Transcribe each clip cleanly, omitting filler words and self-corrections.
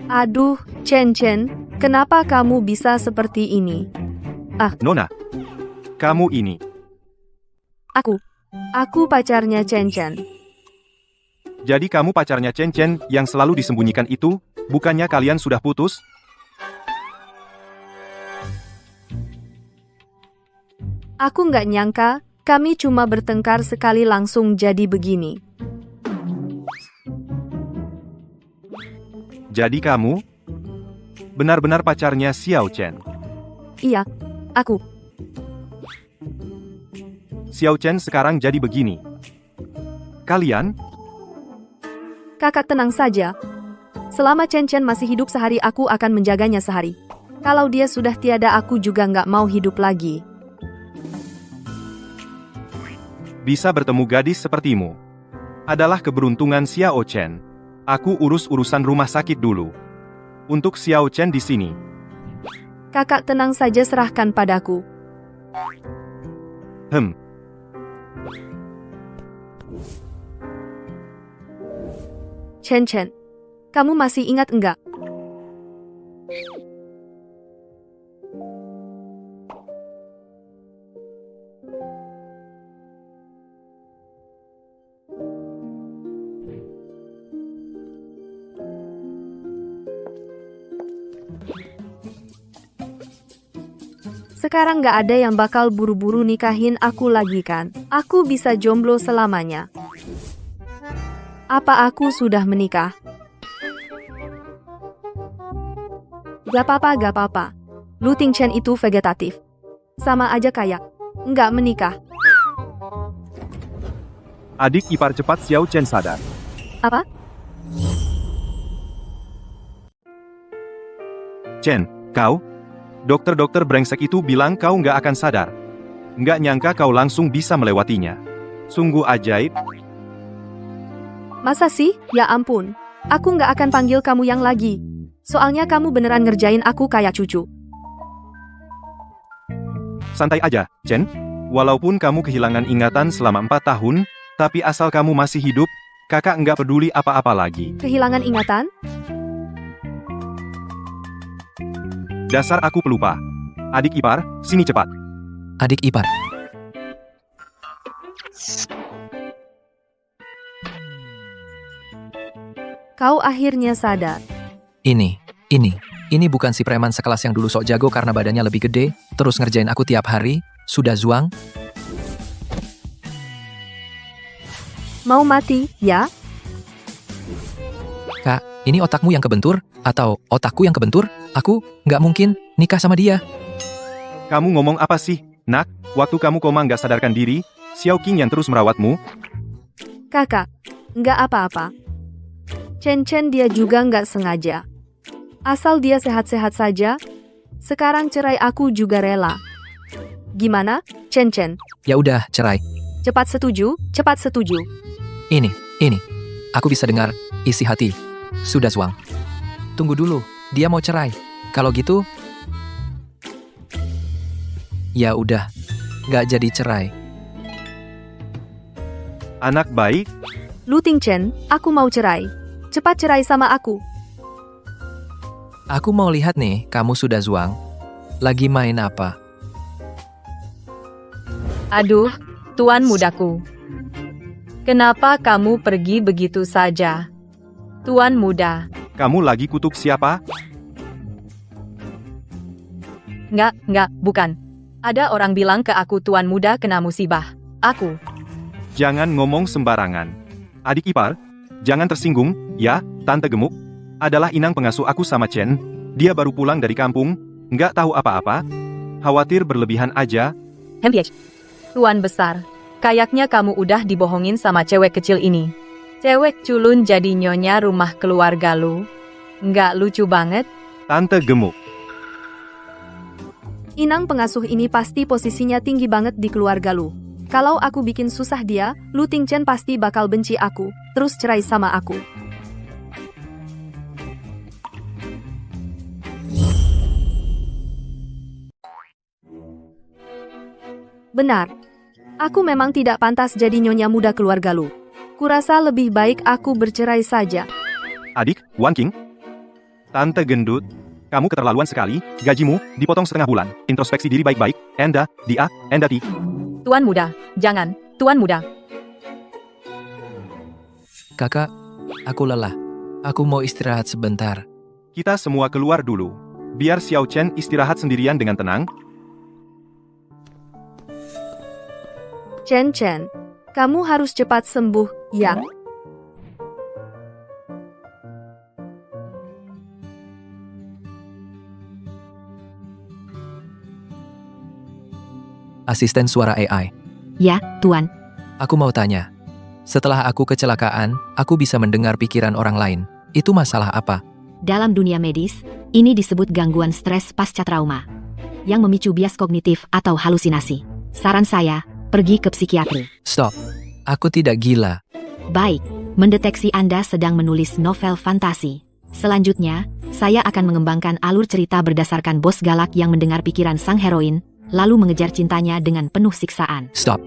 Aduh, Chen Chen, kenapa kamu bisa seperti ini? Nona, kamu ini. Aku pacarnya Chen Chen. Jadi kamu pacarnya Chen Chen yang selalu disembunyikan itu, bukannya kalian sudah putus? Aku nggak nyangka, kami cuma bertengkar sekali langsung jadi begini. Jadi kamu benar-benar pacarnya Xiao Chen. Iya, aku. Xiao Chen sekarang jadi begini. Kalian? Kakak tenang saja. Selama Chen Chen masih hidup sehari aku akan menjaganya sehari. Kalau dia sudah tiada aku juga nggak mau hidup lagi. Bisa bertemu gadis sepertimu adalah keberuntungan Xiao Chen. Aku urus urusan rumah sakit dulu. Untuk Xiao Chen di sini. Kakak tenang saja serahkan padaku. Chen Chen, kamu masih ingat enggak? Sekarang gak ada yang bakal buru-buru nikahin aku lagi kan? Aku bisa jomblo selamanya. Apa aku sudah menikah? Gak apa-apa. Lu Ting Chen itu vegetatif. Sama aja kayak nggak menikah. Adik ipar cepat Xiao Chen sadar. Apa? Chen, kau? Dokter-dokter brengsek itu bilang kau nggak akan sadar. Nggak nyangka kau langsung bisa melewatinya. Sungguh ajaib. Masa sih? Ya ampun. Aku nggak akan panggil kamu yang lagi. Soalnya kamu beneran ngerjain aku kayak cucu. Santai aja, Chen. Walaupun kamu kehilangan ingatan selama 4 tahun, tapi asal kamu masih hidup, kakak nggak peduli apa-apa lagi. Kehilangan ingatan? Dasar aku pelupa. Adik ipar, sini cepat. Adik ipar. Kau akhirnya sadar. Ini bukan si preman sekelas yang dulu sok jago karena badannya lebih gede, terus ngerjain aku tiap hari, sudah zuang? Mau mati, ya? Kak, ini otakmu yang kebentur? Atau otakku yang kebentur? Aku nggak mungkin nikah sama dia. Kamu ngomong apa sih, nak? Waktu kamu koma nggak sadarkan diri, Xiao Qing yang terus merawatmu. Kakak, nggak apa-apa. Chen Chen dia juga nggak sengaja. Asal dia sehat-sehat saja, sekarang cerai aku juga rela. Gimana, Chen Chen? Ya udah, cerai. Cepat setuju. Ini. Aku bisa dengar isi hati. Sudah zuang. Tunggu dulu, dia mau cerai. Kalau gitu, ya udah, nggak jadi cerai. Anak baik, Lu Ting Chen, aku mau cerai. Cepat cerai sama aku. Aku mau lihat nih, kamu sudah zuang. Lagi main apa? Aduh, tuan mudaku. Kenapa kamu pergi begitu saja? Tuan muda. kamu lagi kutuk siapa? Enggak, bukan. Ada orang bilang ke aku tuan muda kena musibah. Aku. Jangan ngomong sembarangan. Adik ipar, jangan tersinggung, ya, Tante Gemuk. Adalah inang pengasuh aku sama Chen. Dia baru pulang dari kampung, nggak tahu apa-apa. Khawatir berlebihan aja. Tuan besar, kayaknya kamu udah dibohongin sama cewek kecil ini. Cewek culun jadi nyonya rumah keluarga lu. Nggak lucu banget? Tante Gemuk. Inang pengasuh ini pasti posisinya tinggi banget di keluarga lu. Kalau aku bikin susah dia, Lu Ting Chen pasti bakal benci aku, terus cerai sama aku. Benar. Aku memang tidak pantas jadi nyonya muda keluarga lu. Kurasa lebih baik aku bercerai saja. Adik, Wan Qing. Tante gendut, kamu keterlaluan sekali, gajimu dipotong setengah bulan. Introspeksi diri baik-baik, Enda, Enda Ti. Tuan muda, jangan, tuan muda. Kakak, aku lelah. Aku mau istirahat sebentar. Kita semua keluar dulu. Biar Xiao Chen istirahat sendirian dengan tenang. Chen Chen, kamu harus cepat sembuh, ya. Asisten suara AI. Ya, Tuan. Aku mau tanya. Setelah aku kecelakaan, aku bisa mendengar pikiran orang lain. Itu masalah apa? Dalam dunia medis, ini disebut gangguan stres pasca trauma yang memicu bias kognitif atau halusinasi. Saran saya, pergi ke psikiatri. Stop. Aku tidak gila. Baik, mendeteksi Anda sedang menulis novel fantasi. Selanjutnya, saya akan mengembangkan alur cerita berdasarkan bos galak yang mendengar pikiran sang heroin, lalu mengejar cintanya dengan penuh siksaan. Stop.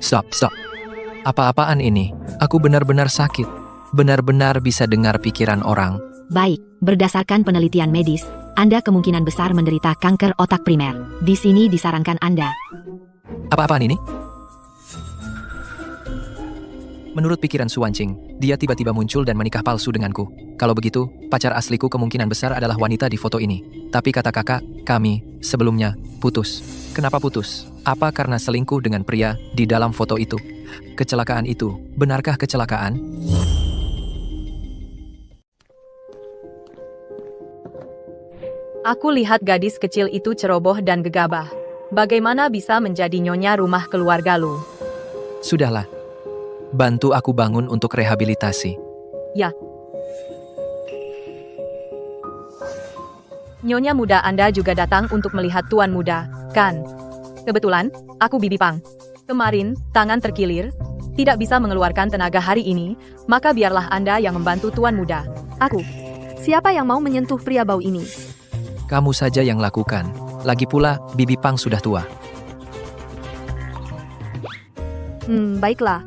Apa-apaan ini? Aku benar-benar sakit. Benar-benar bisa dengar pikiran orang. Baik, berdasarkan penelitian medis, Anda kemungkinan besar menderita kanker otak primer. Di sini disarankan Anda. Apa-apaan ini? Menurut pikiran Suwancing, dia tiba-tiba muncul dan menikah palsu denganku. Kalau begitu, pacar asliku kemungkinan besar adalah wanita di foto ini. Tapi kata kakak, kami, sebelumnya, putus. Kenapa putus? Apa karena selingkuh dengan pria di dalam foto itu? Kecelakaan itu, benarkah kecelakaan? Aku lihat gadis kecil itu ceroboh dan gegabah. Bagaimana bisa menjadi nyonya rumah keluarga lu? Sudahlah. Bantu aku bangun untuk rehabilitasi. Ya. Nyonya muda Anda juga datang untuk melihat tuan muda, kan? Kebetulan, aku Bibi Pang. Kemarin, tangan terkilir, tidak bisa mengeluarkan tenaga hari ini, maka biarlah Anda yang membantu tuan muda. Aku. Siapa yang mau menyentuh pria bau ini? Kamu saja yang lakukan. Lagi pula, Bibi Pang sudah tua. Baiklah.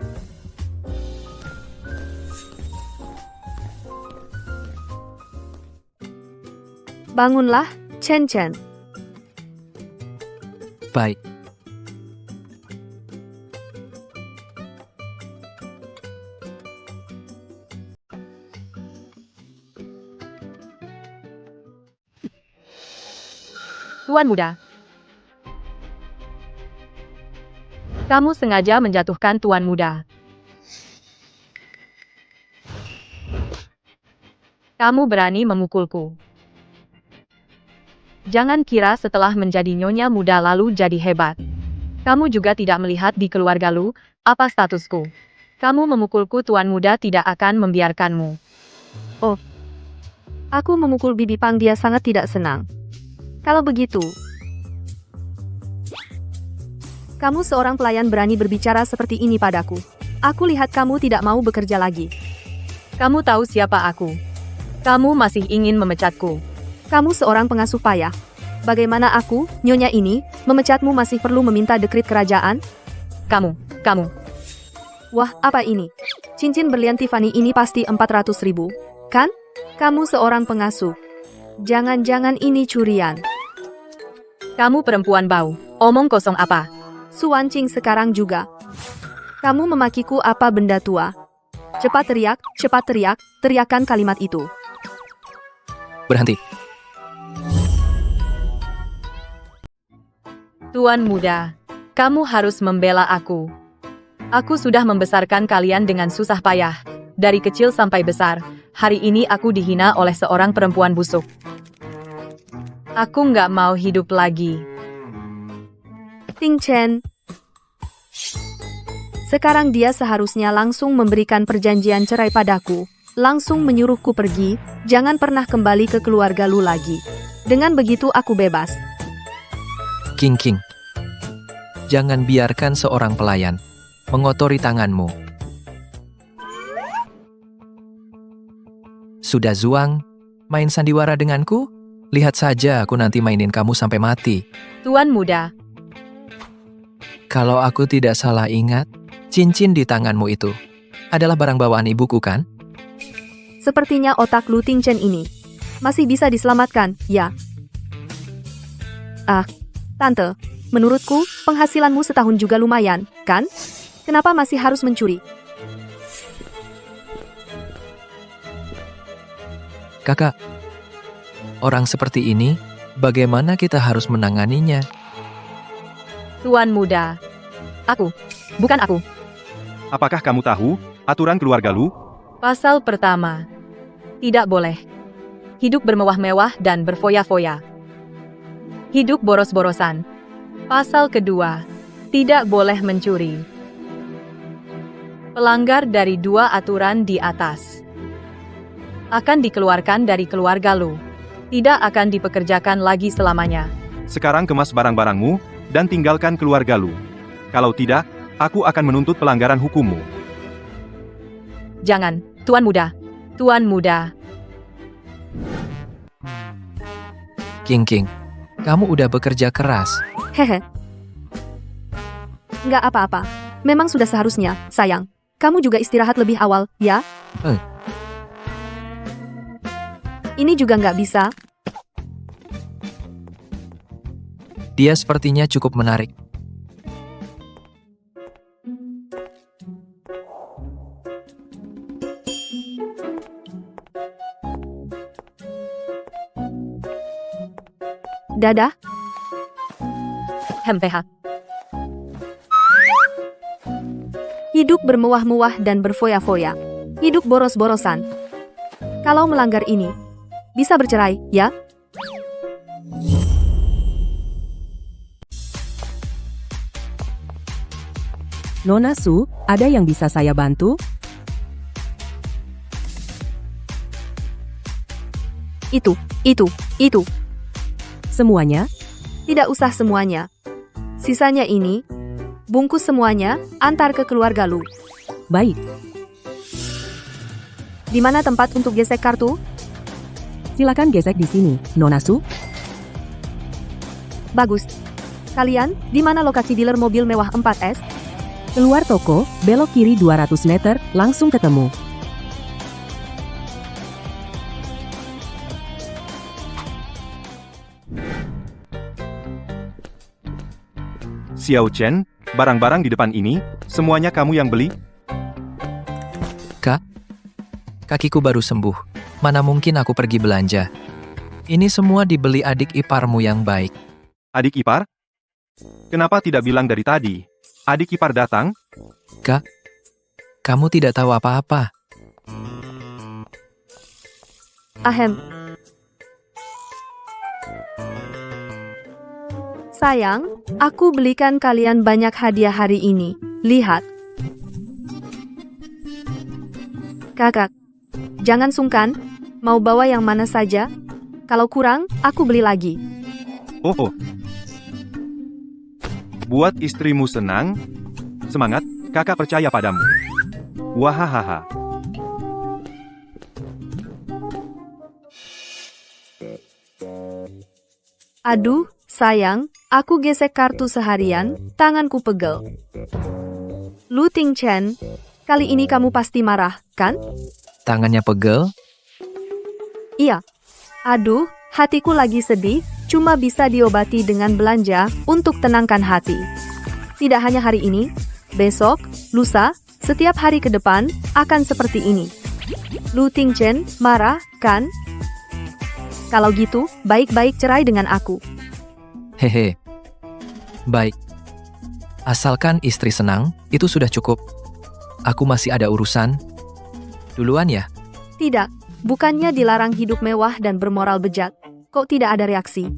Bangunlah, Chen Chen. Baik. Tuan muda. Kamu sengaja menjatuhkan tuan muda. Kamu berani memukulku. Jangan kira setelah menjadi nyonya muda lalu jadi hebat. Kamu juga tidak melihat di keluarga lu, apa statusku. Kamu memukulku tuan muda tidak akan membiarkanmu. Oh. Aku memukul Bibi Pang, dia sangat tidak senang. Kalau begitu, kamu seorang pelayan berani berbicara seperti ini padaku. Aku lihat kamu tidak mau bekerja lagi. Kamu tahu siapa aku. Kamu masih ingin memecatku. Kamu seorang pengasuh payah. Bagaimana aku, nyonya ini, memecatmu masih perlu meminta dekrit kerajaan? Kamu. Wah, apa ini? Cincin berlian Tiffany ini pasti 400.000, kan? Kamu seorang pengasuh. Jangan-jangan ini curian. Kamu perempuan bau. Omong kosong apa? Suwancing sekarang juga. Kamu memakiku apa benda tua? Cepat teriak, teriakan kalimat itu. Berhenti. Tuan muda, kamu harus membela aku. Aku sudah membesarkan kalian dengan susah payah. Dari kecil sampai besar, hari ini aku dihina oleh seorang perempuan busuk. Aku nggak mau hidup lagi. Ting Chen. Sekarang dia seharusnya langsung memberikan perjanjian cerai padaku. Langsung menyuruhku pergi, jangan pernah kembali ke keluarga lu lagi. Dengan begitu aku bebas. King. Jangan biarkan seorang pelayan mengotori tanganmu. Sudah Zuang, main sandiwara denganku? Lihat saja aku nanti mainin kamu sampai mati. Tuan muda, Kalau aku tidak salah ingat, cincin di tanganmu itu adalah barang bawaan ibuku kan? Sepertinya otak lu Ting Chen ini masih bisa diselamatkan, ya. Ah, Tante, menurutku, penghasilanmu setahun juga lumayan, kan? Kenapa masih harus mencuri? Kakak, orang seperti ini, bagaimana kita harus menanganinya? Tuan muda. Aku. Bukan aku. Apakah kamu tahu aturan keluarga Lu? Pasal pertama. Tidak boleh. Hidup bermewah-mewah dan berfoya-foya. Hidup boros-borosan. Pasal kedua. Tidak boleh mencuri. Pelanggar dari 2 aturan di atas akan dikeluarkan dari keluarga Lu. Tidak akan dipekerjakan lagi selamanya. Sekarang kemas barang-barangmu dan tinggalkan keluarga Lu. Kalau tidak, aku akan menuntut pelanggaran hukummu. Jangan, Tuan Muda. Tuan Muda. King, kamu udah bekerja keras. Hehe. Nggak apa-apa. Memang sudah seharusnya, sayang. Kamu juga istirahat lebih awal, ya? Ini juga nggak bisa. Dia sepertinya cukup menarik. Dadah. Hempeha. Hidup bermewah-mewah dan berfoya-foya. Hidup boros-borosan. Kalau melanggar ini, bisa bercerai, ya? Nona Su, ada yang bisa saya bantu? Itu. Semuanya? Tidak usah semuanya. Sisanya ini, bungkus semuanya, antar ke keluarga Lu. Baik, Di mana tempat untuk gesek kartu? silakan gesek di sini, Nona Su. Bagus. Kalian, di mana lokasi dealer mobil mewah 4S? Keluar toko, belok kiri 200 meter, langsung ketemu. Xiao Chen, barang-barang di depan ini, semuanya kamu yang beli? Kak, kakiku baru sembuh. Mana mungkin aku pergi belanja? Ini semua dibeli adik iparmu yang baik. Adik ipar? Kenapa tidak bilang dari tadi? Adik ipar datang? Kak, kamu tidak tahu apa-apa. Ahem. Sayang, aku belikan kalian banyak hadiah hari ini. Lihat. Kakak, jangan sungkan. Mau bawa yang mana saja? Kalau kurang, aku beli lagi. Oh. Buat istrimu senang. Semangat, kakak percaya padamu. Wahahaha. Aduh, sayang, aku gesek kartu seharian, tanganku pegel. Lu Ting Chen, kali ini kamu pasti marah, kan? Tangannya pegel? Iya. Aduh, hatiku lagi sedih, cuma bisa diobati dengan belanja untuk tenangkan hati. Tidak hanya hari ini, besok, lusa, setiap hari ke depan akan seperti ini. Lu Ting Chen, marah, kan? Kalau gitu, baik-baik cerai dengan aku. Hehe. Baik. Asalkan istri senang, itu sudah cukup. Aku masih ada urusan. Duluan ya? Tidak, bukannya dilarang hidup mewah dan bermoral bejat. Kok tidak ada reaksi?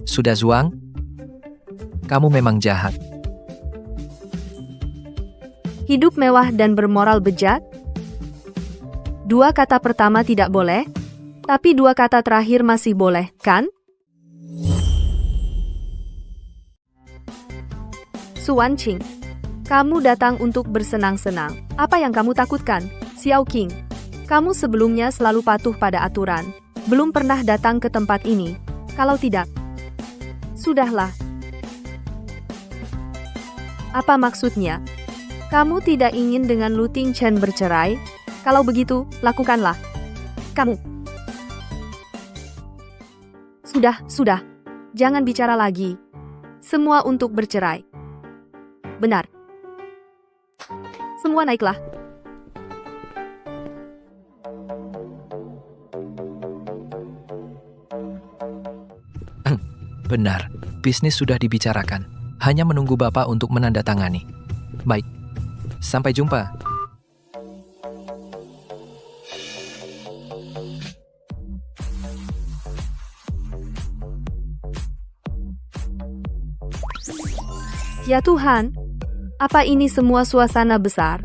Sudah Zuang? Kamu memang jahat. Hidup mewah dan bermoral bejat? 2 kata pertama tidak boleh, tapi 2 kata terakhir masih boleh, kan? Suan Qing, kamu datang untuk bersenang-senang. Apa yang kamu takutkan, Xiao Qing? Kamu sebelumnya selalu patuh pada aturan. Belum pernah datang ke tempat ini. Kalau tidak, sudahlah. Apa maksudnya? Kamu tidak ingin dengan Lu Ting Chen bercerai? Kalau begitu, lakukanlah. Kamu. Sudah. Jangan bicara lagi. Semua untuk bercerai. Benar. Semua naiklah. Benar, bisnis sudah dibicarakan. Hanya menunggu Bapak untuk menandatangani. Baik, sampai jumpa. Ya Tuhan, apa ini semua suasana besar?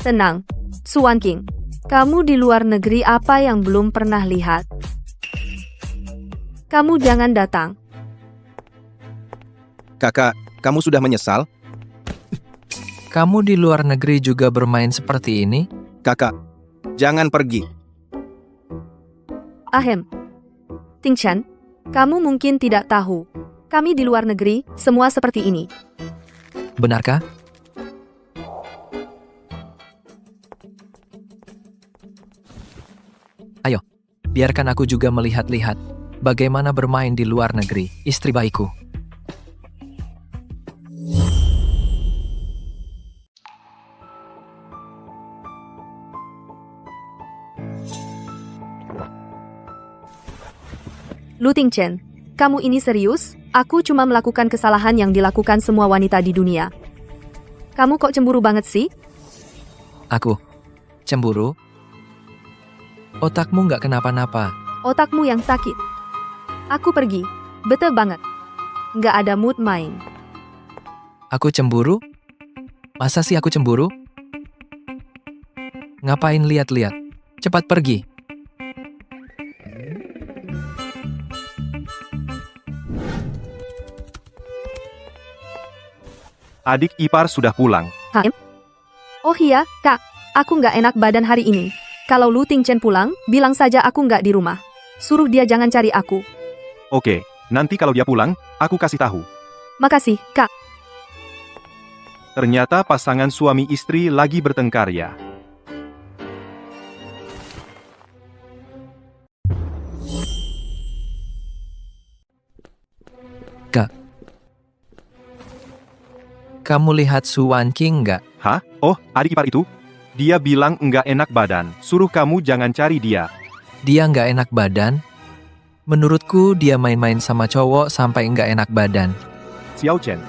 Tenang, Suan King. Kamu di luar negeri apa yang belum pernah lihat? Kamu jangan datang. Kakak, kamu sudah menyesal? Kamu di luar negeri juga bermain seperti ini? Kakak, jangan pergi. Ahem. Ting Chen, kamu mungkin tidak tahu. Kami di luar negeri, semua seperti ini. Benarkah? Ayo, biarkan aku juga melihat-lihat bagaimana bermain di luar negeri, istri baikku. Lu Ting Chen, kamu ini serius? Aku cuma melakukan kesalahan yang dilakukan semua wanita di dunia. Kamu kok cemburu banget sih? Aku cemburu? Otakmu nggak kenapa-napa. Otakmu yang sakit. Aku pergi. Betul banget. Nggak ada mood main. Aku cemburu? Masa sih aku cemburu? Ngapain lihat-lihat? Cepat pergi. Adik ipar sudah pulang. Oh iya, Kak. Aku nggak enak badan hari ini. Kalau Lu Ting Chen pulang, bilang saja aku nggak di rumah. Suruh dia jangan cari aku. Oke, nanti kalau dia pulang, aku kasih tahu. Makasih, Kak. Ternyata pasangan suami istri lagi bertengkar ya. Kamu lihat Suan King nggak? Hah? Oh, adik ipar itu? Dia bilang nggak enak badan. Suruh kamu jangan cari dia. Dia nggak enak badan? Menurutku dia main-main sama cowok sampai nggak enak badan. Xiao Chen.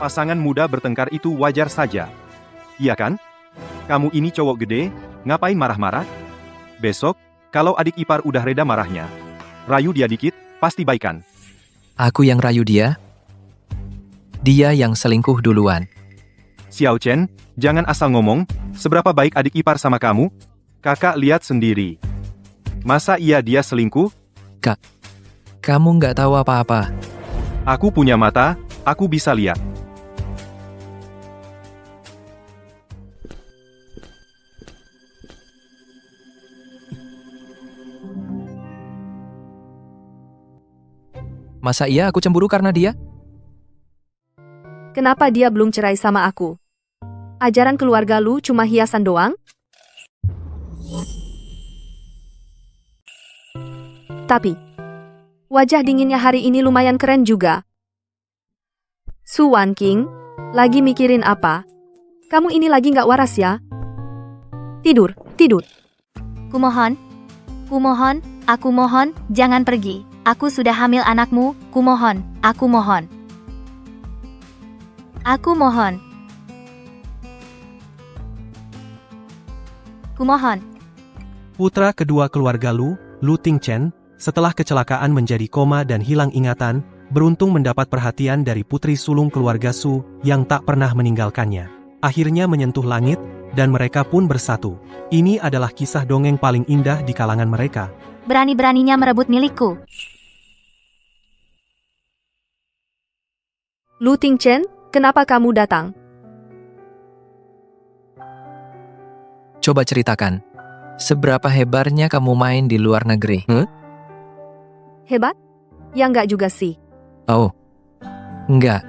Pasangan muda bertengkar itu wajar saja. Iya kan? Kamu ini cowok gede, ngapain marah-marah? Besok, kalau adik ipar udah reda marahnya, rayu dia dikit, pasti baikan. Aku yang rayu dia? Dia yang selingkuh duluan. Xiao Chen, jangan asal ngomong, seberapa baik adik ipar sama kamu? Kakak lihat sendiri. Masa iya dia selingkuh? Kamu nggak tahu apa-apa. Aku punya mata, aku bisa lihat. Masa iya aku cemburu karena dia? Kenapa dia belum cerai sama aku? Ajaran keluarga lu cuma hiasan doang? Tapi, wajah dinginnya hari ini lumayan keren juga. Suan King, lagi mikirin apa? Kamu ini lagi nggak waras ya? Tidur. Kumohon, aku mohon, jangan pergi. Aku sudah hamil anakmu, kumohon, aku mohon. Aku mohon. Kumohon. Putra kedua keluarga Lu Ting Chen, setelah kecelakaan menjadi koma dan hilang ingatan, beruntung mendapat perhatian dari putri sulung keluarga Su yang tak pernah meninggalkannya. Akhirnya menyentuh langit, dan mereka pun bersatu. Ini adalah kisah dongeng paling indah di kalangan mereka. Berani-beraninya merebut milikku. Lu Ting Chen, kenapa kamu datang? Coba ceritakan. Seberapa hebarnya kamu main di luar negeri? Hebat? Ya nggak juga sih. Oh, enggak.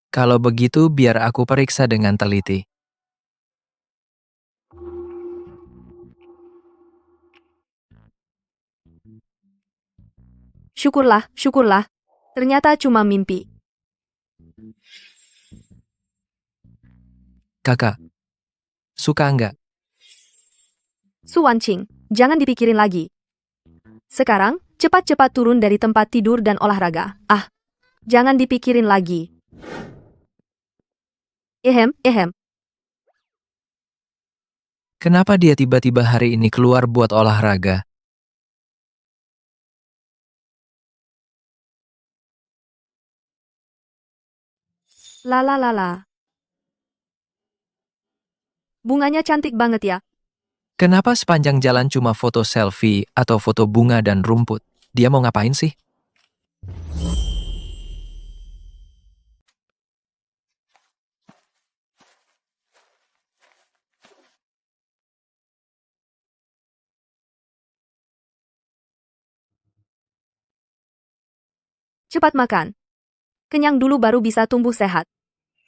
Kalau begitu, biar aku periksa dengan teliti. Syukurlah, syukurlah. Ternyata cuma mimpi. Kakak, suka enggak? Su Wanqing, jangan dipikirin lagi. Sekarang, cepat-cepat turun dari tempat tidur dan olahraga. Ah, jangan dipikirin lagi. Ehem. Kenapa dia tiba-tiba hari ini keluar buat olahraga? Lala. Bunganya cantik banget ya. Kenapa sepanjang jalan cuma foto selfie atau foto bunga dan rumput? Dia mau ngapain sih? Cepat makan. Kenyang dulu baru bisa tumbuh sehat.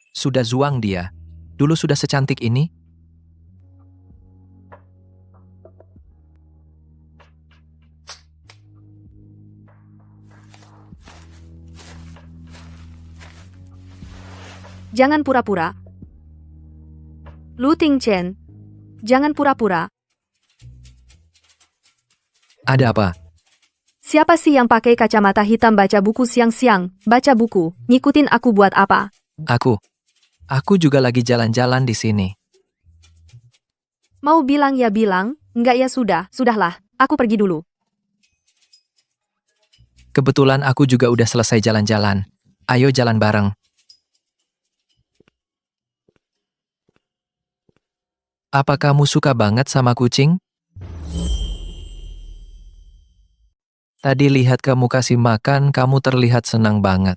Sudah zuang dia. Dulu sudah secantik ini. Jangan pura-pura. Lu Tingchen, jangan pura-pura. Ada apa? Siapa sih yang pakai kacamata hitam baca buku siang-siang? Baca buku, ngikutin aku buat apa? Aku juga lagi jalan-jalan di sini. Mau bilang ya bilang, enggak ya sudahlah, aku pergi dulu. Kebetulan aku juga udah selesai jalan-jalan. Ayo jalan bareng. Apa kamu suka banget sama kucing? Tadi lihat kamu kasih makan, kamu terlihat senang banget.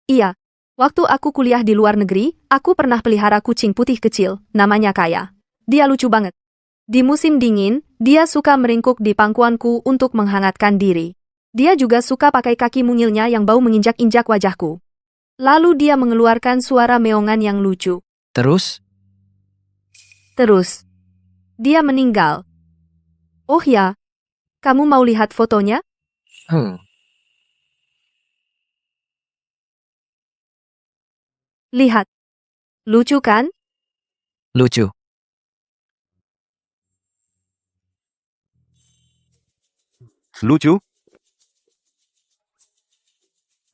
Iya, waktu aku kuliah di luar negeri, aku pernah pelihara kucing putih kecil, namanya Kaya. Dia lucu banget. Di musim dingin, dia suka meringkuk di pangkuanku untuk menghangatkan diri. Dia juga suka pakai kaki mungilnya yang bau menginjak-injak wajahku. Lalu dia mengeluarkan suara meongan yang lucu. Terus, dia meninggal. Oh ya, kamu mau lihat fotonya? Lihat. Lucu kan? lucu. Lucu?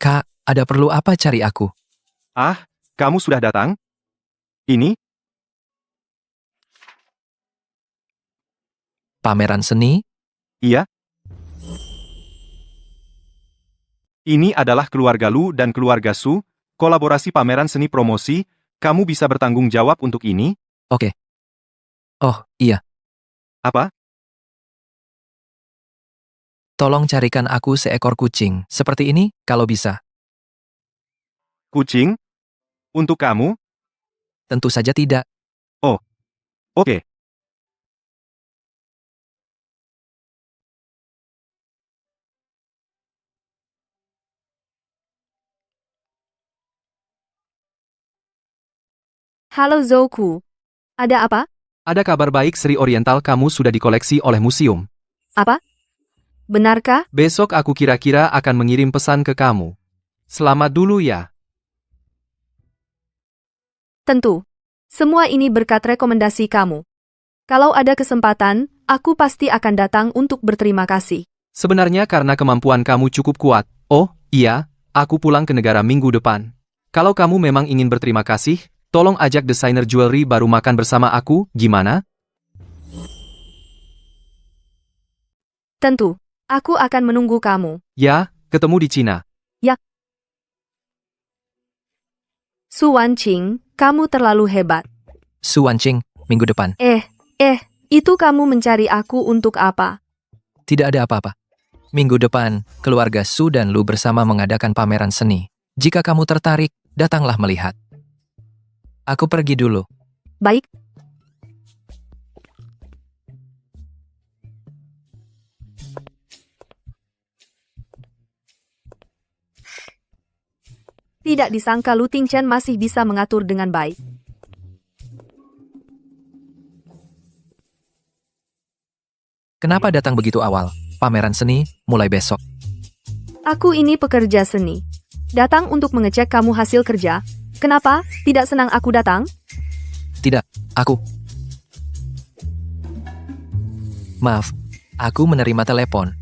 Kak, ada perlu apa cari aku? Ah, kamu sudah datang? Ini? Pameran seni? Iya? Ini adalah keluarga Lu dan keluarga Su, kolaborasi pameran seni promosi, kamu bisa bertanggung jawab untuk ini? Oke. Oh, iya. Apa? Tolong carikan aku seekor kucing. Seperti ini, kalau bisa. Kucing? Untuk kamu? Tentu saja tidak. Oke. Halo Zouku. Ada apa? Ada kabar baik, Sri Oriental kamu sudah dikoleksi oleh museum. Apa? Benarkah? Besok aku kira-kira akan mengirim pesan ke kamu. Selamat dulu ya. Tentu. Semua ini berkat rekomendasi kamu. Kalau ada kesempatan, aku pasti akan datang untuk berterima kasih. Sebenarnya karena kemampuan kamu cukup kuat. Oh, iya, aku pulang ke negara minggu depan. Kalau kamu memang ingin berterima kasih, tolong ajak desainer jewelry baru makan bersama aku, gimana? Tentu. Aku akan menunggu kamu. Ya, ketemu di Cina. Su Wanqing, kamu terlalu hebat. Su Wanqing, minggu depan. Itu kamu mencari aku untuk apa? Tidak ada apa-apa. Minggu depan, keluarga Su dan Lu bersama mengadakan pameran seni. Jika kamu tertarik, datanglah melihat. Aku pergi dulu. Baik. Tidak disangka Lu Tingchen masih bisa mengatur dengan baik. Kenapa datang begitu awal? Pameran seni mulai besok. Aku ini pekerja seni. Datang untuk mengecek kamu hasil kerja. Kenapa? Tidak senang aku datang? Tidak, aku. Maaf, aku menerima telepon.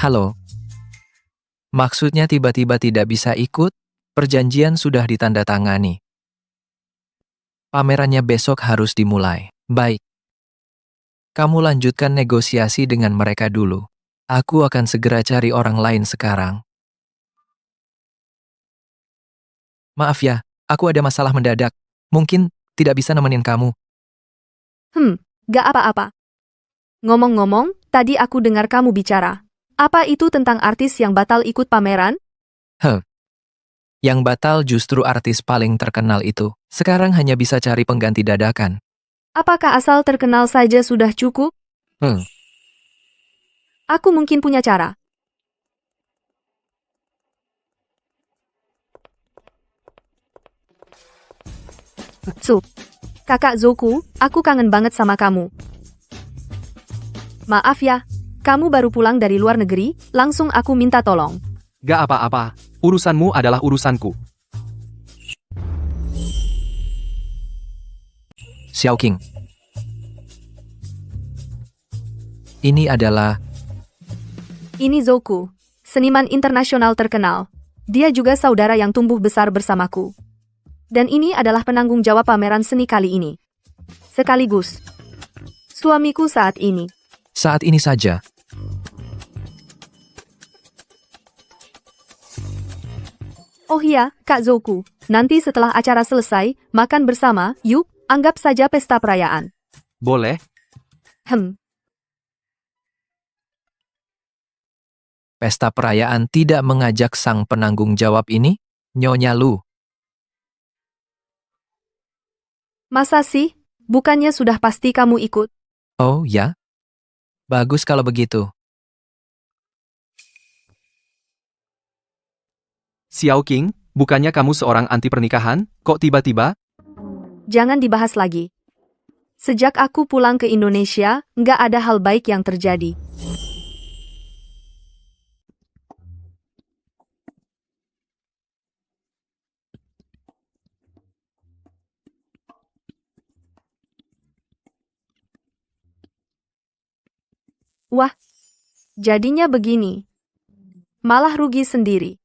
Halo. Maksudnya tiba-tiba tidak bisa ikut? Perjanjian sudah ditandatangani. Pamerannya besok harus dimulai. Baik. Kamu lanjutkan negosiasi dengan mereka dulu. Aku akan segera cari orang lain sekarang. Maaf ya, aku ada masalah mendadak. Mungkin tidak bisa nemenin kamu. Gak apa-apa. Ngomong-ngomong, tadi aku dengar kamu bicara. Apa itu tentang artis yang batal ikut pameran? Yang batal justru artis paling terkenal itu. Sekarang hanya bisa cari pengganti dadakan. Apakah asal terkenal saja sudah cukup? Aku mungkin punya cara. Kakak Zoku, aku kangen banget sama kamu. Maaf ya, kamu baru pulang dari luar negeri, langsung aku minta tolong. Gak apa-apa, urusanmu adalah urusanku. Xiao King. Ini adalah... Ini Zoku, seniman internasional terkenal. Dia juga saudara yang tumbuh besar bersamaku. Dan ini adalah penanggung jawab pameran seni kali ini. Sekaligus, suamiku saat ini. Saat ini saja. Oh iya, Kak Zoku, nanti setelah acara selesai, makan bersama, yuk, anggap saja pesta perayaan. Boleh? Pesta perayaan tidak mengajak sang penanggung jawab ini? Nyonya Lu. Masa sih? Bukannya sudah pasti kamu ikut? Oh ya? Bagus kalau begitu. Xiao King, bukannya kamu seorang anti pernikahan, kok tiba-tiba? Jangan dibahas lagi. Sejak aku pulang ke Indonesia, nggak ada hal baik yang terjadi. Wah, jadinya begini. Malah rugi sendiri.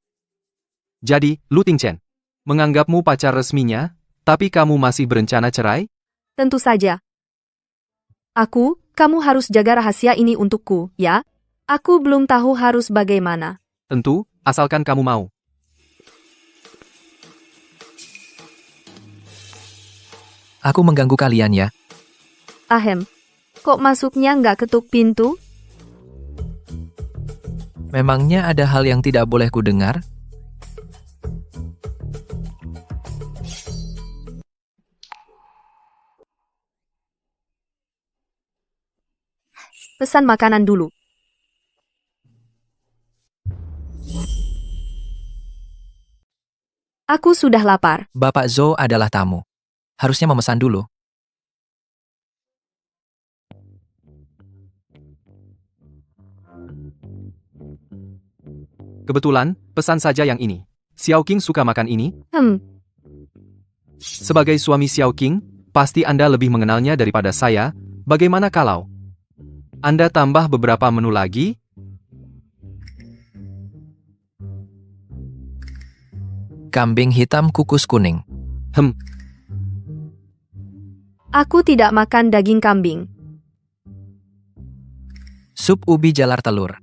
Jadi, Lu Tingchen, menganggapmu pacar resminya, tapi kamu masih berencana cerai? Tentu saja. Kamu harus jaga rahasia ini untukku, ya? Aku belum tahu harus bagaimana. Tentu, asalkan kamu mau. Aku mengganggu kalian ya. Kok masuknya nggak ketuk pintu? Memangnya ada hal yang tidak boleh kudengar? Pesan makanan dulu. Aku sudah lapar. Bapak Zhou adalah tamu. Harusnya memesan dulu. Kebetulan, pesan saja yang ini. Xiao King suka makan ini? Sebagai suami Xiao King, pasti Anda lebih mengenalnya daripada saya. Bagaimana kalau Anda tambah beberapa menu lagi? Kambing hitam kukus kuning. Aku tidak makan daging kambing. Sup ubi jalar telur.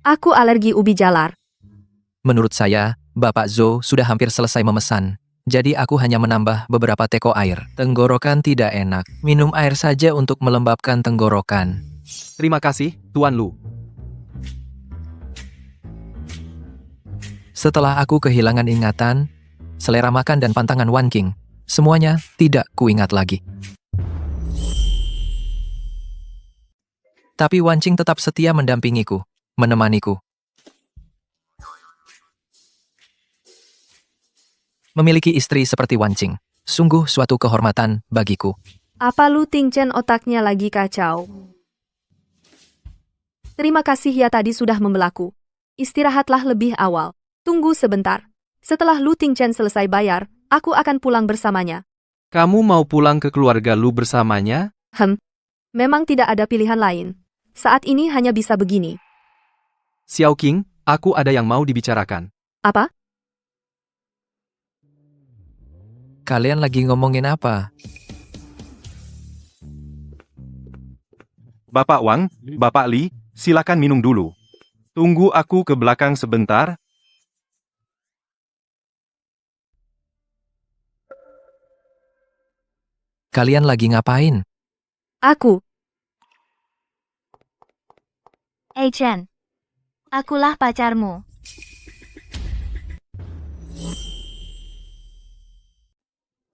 Aku alergi ubi jalar. Menurut saya, Bapak Zhou sudah hampir selesai memesan. Jadi aku hanya menambah beberapa teko air. Tenggorokan tidak enak. Minum air saja untuk melembabkan tenggorokan. Terima kasih, Tuan Lu. Setelah aku kehilangan ingatan, selera makan dan pantangan Wan King, semuanya tidak kuingat lagi. Tapi Wancing tetap setia mendampingiku, menemaniku. Memiliki istri seperti Wancing, sungguh suatu kehormatan bagiku. Apa Lu Tingchen otaknya lagi kacau? Terima kasih ya tadi sudah membelaku. Istirahatlah lebih awal. Tunggu sebentar. Setelah Lu Tingchen selesai bayar, aku akan pulang bersamanya. Kamu mau pulang ke keluarga Lu bersamanya? Memang tidak ada pilihan lain. Saat ini hanya bisa begini. Xiao Qing, aku ada yang mau dibicarakan. Apa? Kalian lagi ngomongin apa? Bapak Wang, Bapak Li, silakan minum dulu. Tunggu aku ke belakang sebentar. Kalian lagi ngapain? Aku. Chen. Akulah pacarmu.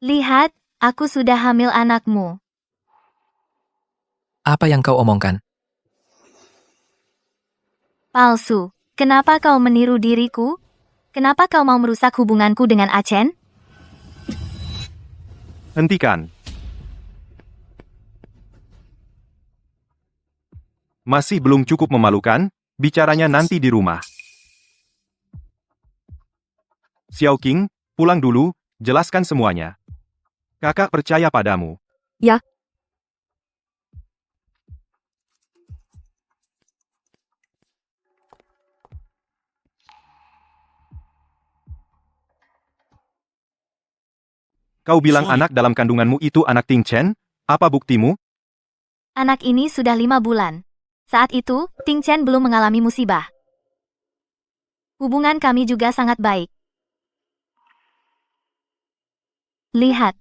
Lihat, aku sudah hamil anakmu. Apa yang kau omongkan? Palsu. Kenapa kau meniru diriku? Kenapa kau mau merusak hubunganku dengan Chen? Hentikan. Masih belum cukup memalukan, bicaranya nanti di rumah. Xiao Qing, pulang dulu, jelaskan semuanya. Kakak percaya padamu. Ya. Kau bilang anak dalam kandunganmu itu anak Tingchen? Apa buktimu? Anak ini sudah 5 bulan. Saat itu, Tingchen belum mengalami musibah. Hubungan kami juga sangat baik. Lihat.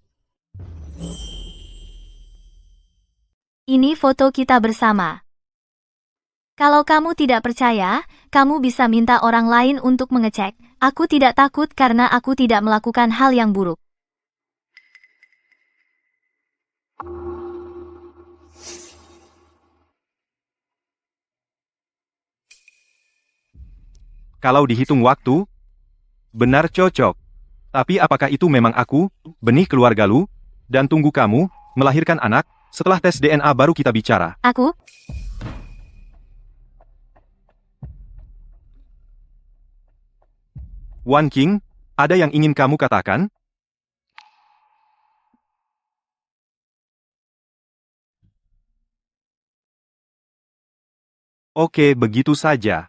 Ini foto kita bersama. Kalau kamu tidak percaya, kamu bisa minta orang lain untuk mengecek. Aku tidak takut karena aku tidak melakukan hal yang buruk. Kalau dihitung waktu, benar cocok. Tapi apakah itu memang aku, benih keluarga Lu, dan tunggu kamu, melahirkan anak, setelah tes DNA baru kita bicara. Aku? Wan Qing, ada yang ingin kamu katakan? Oke, begitu saja.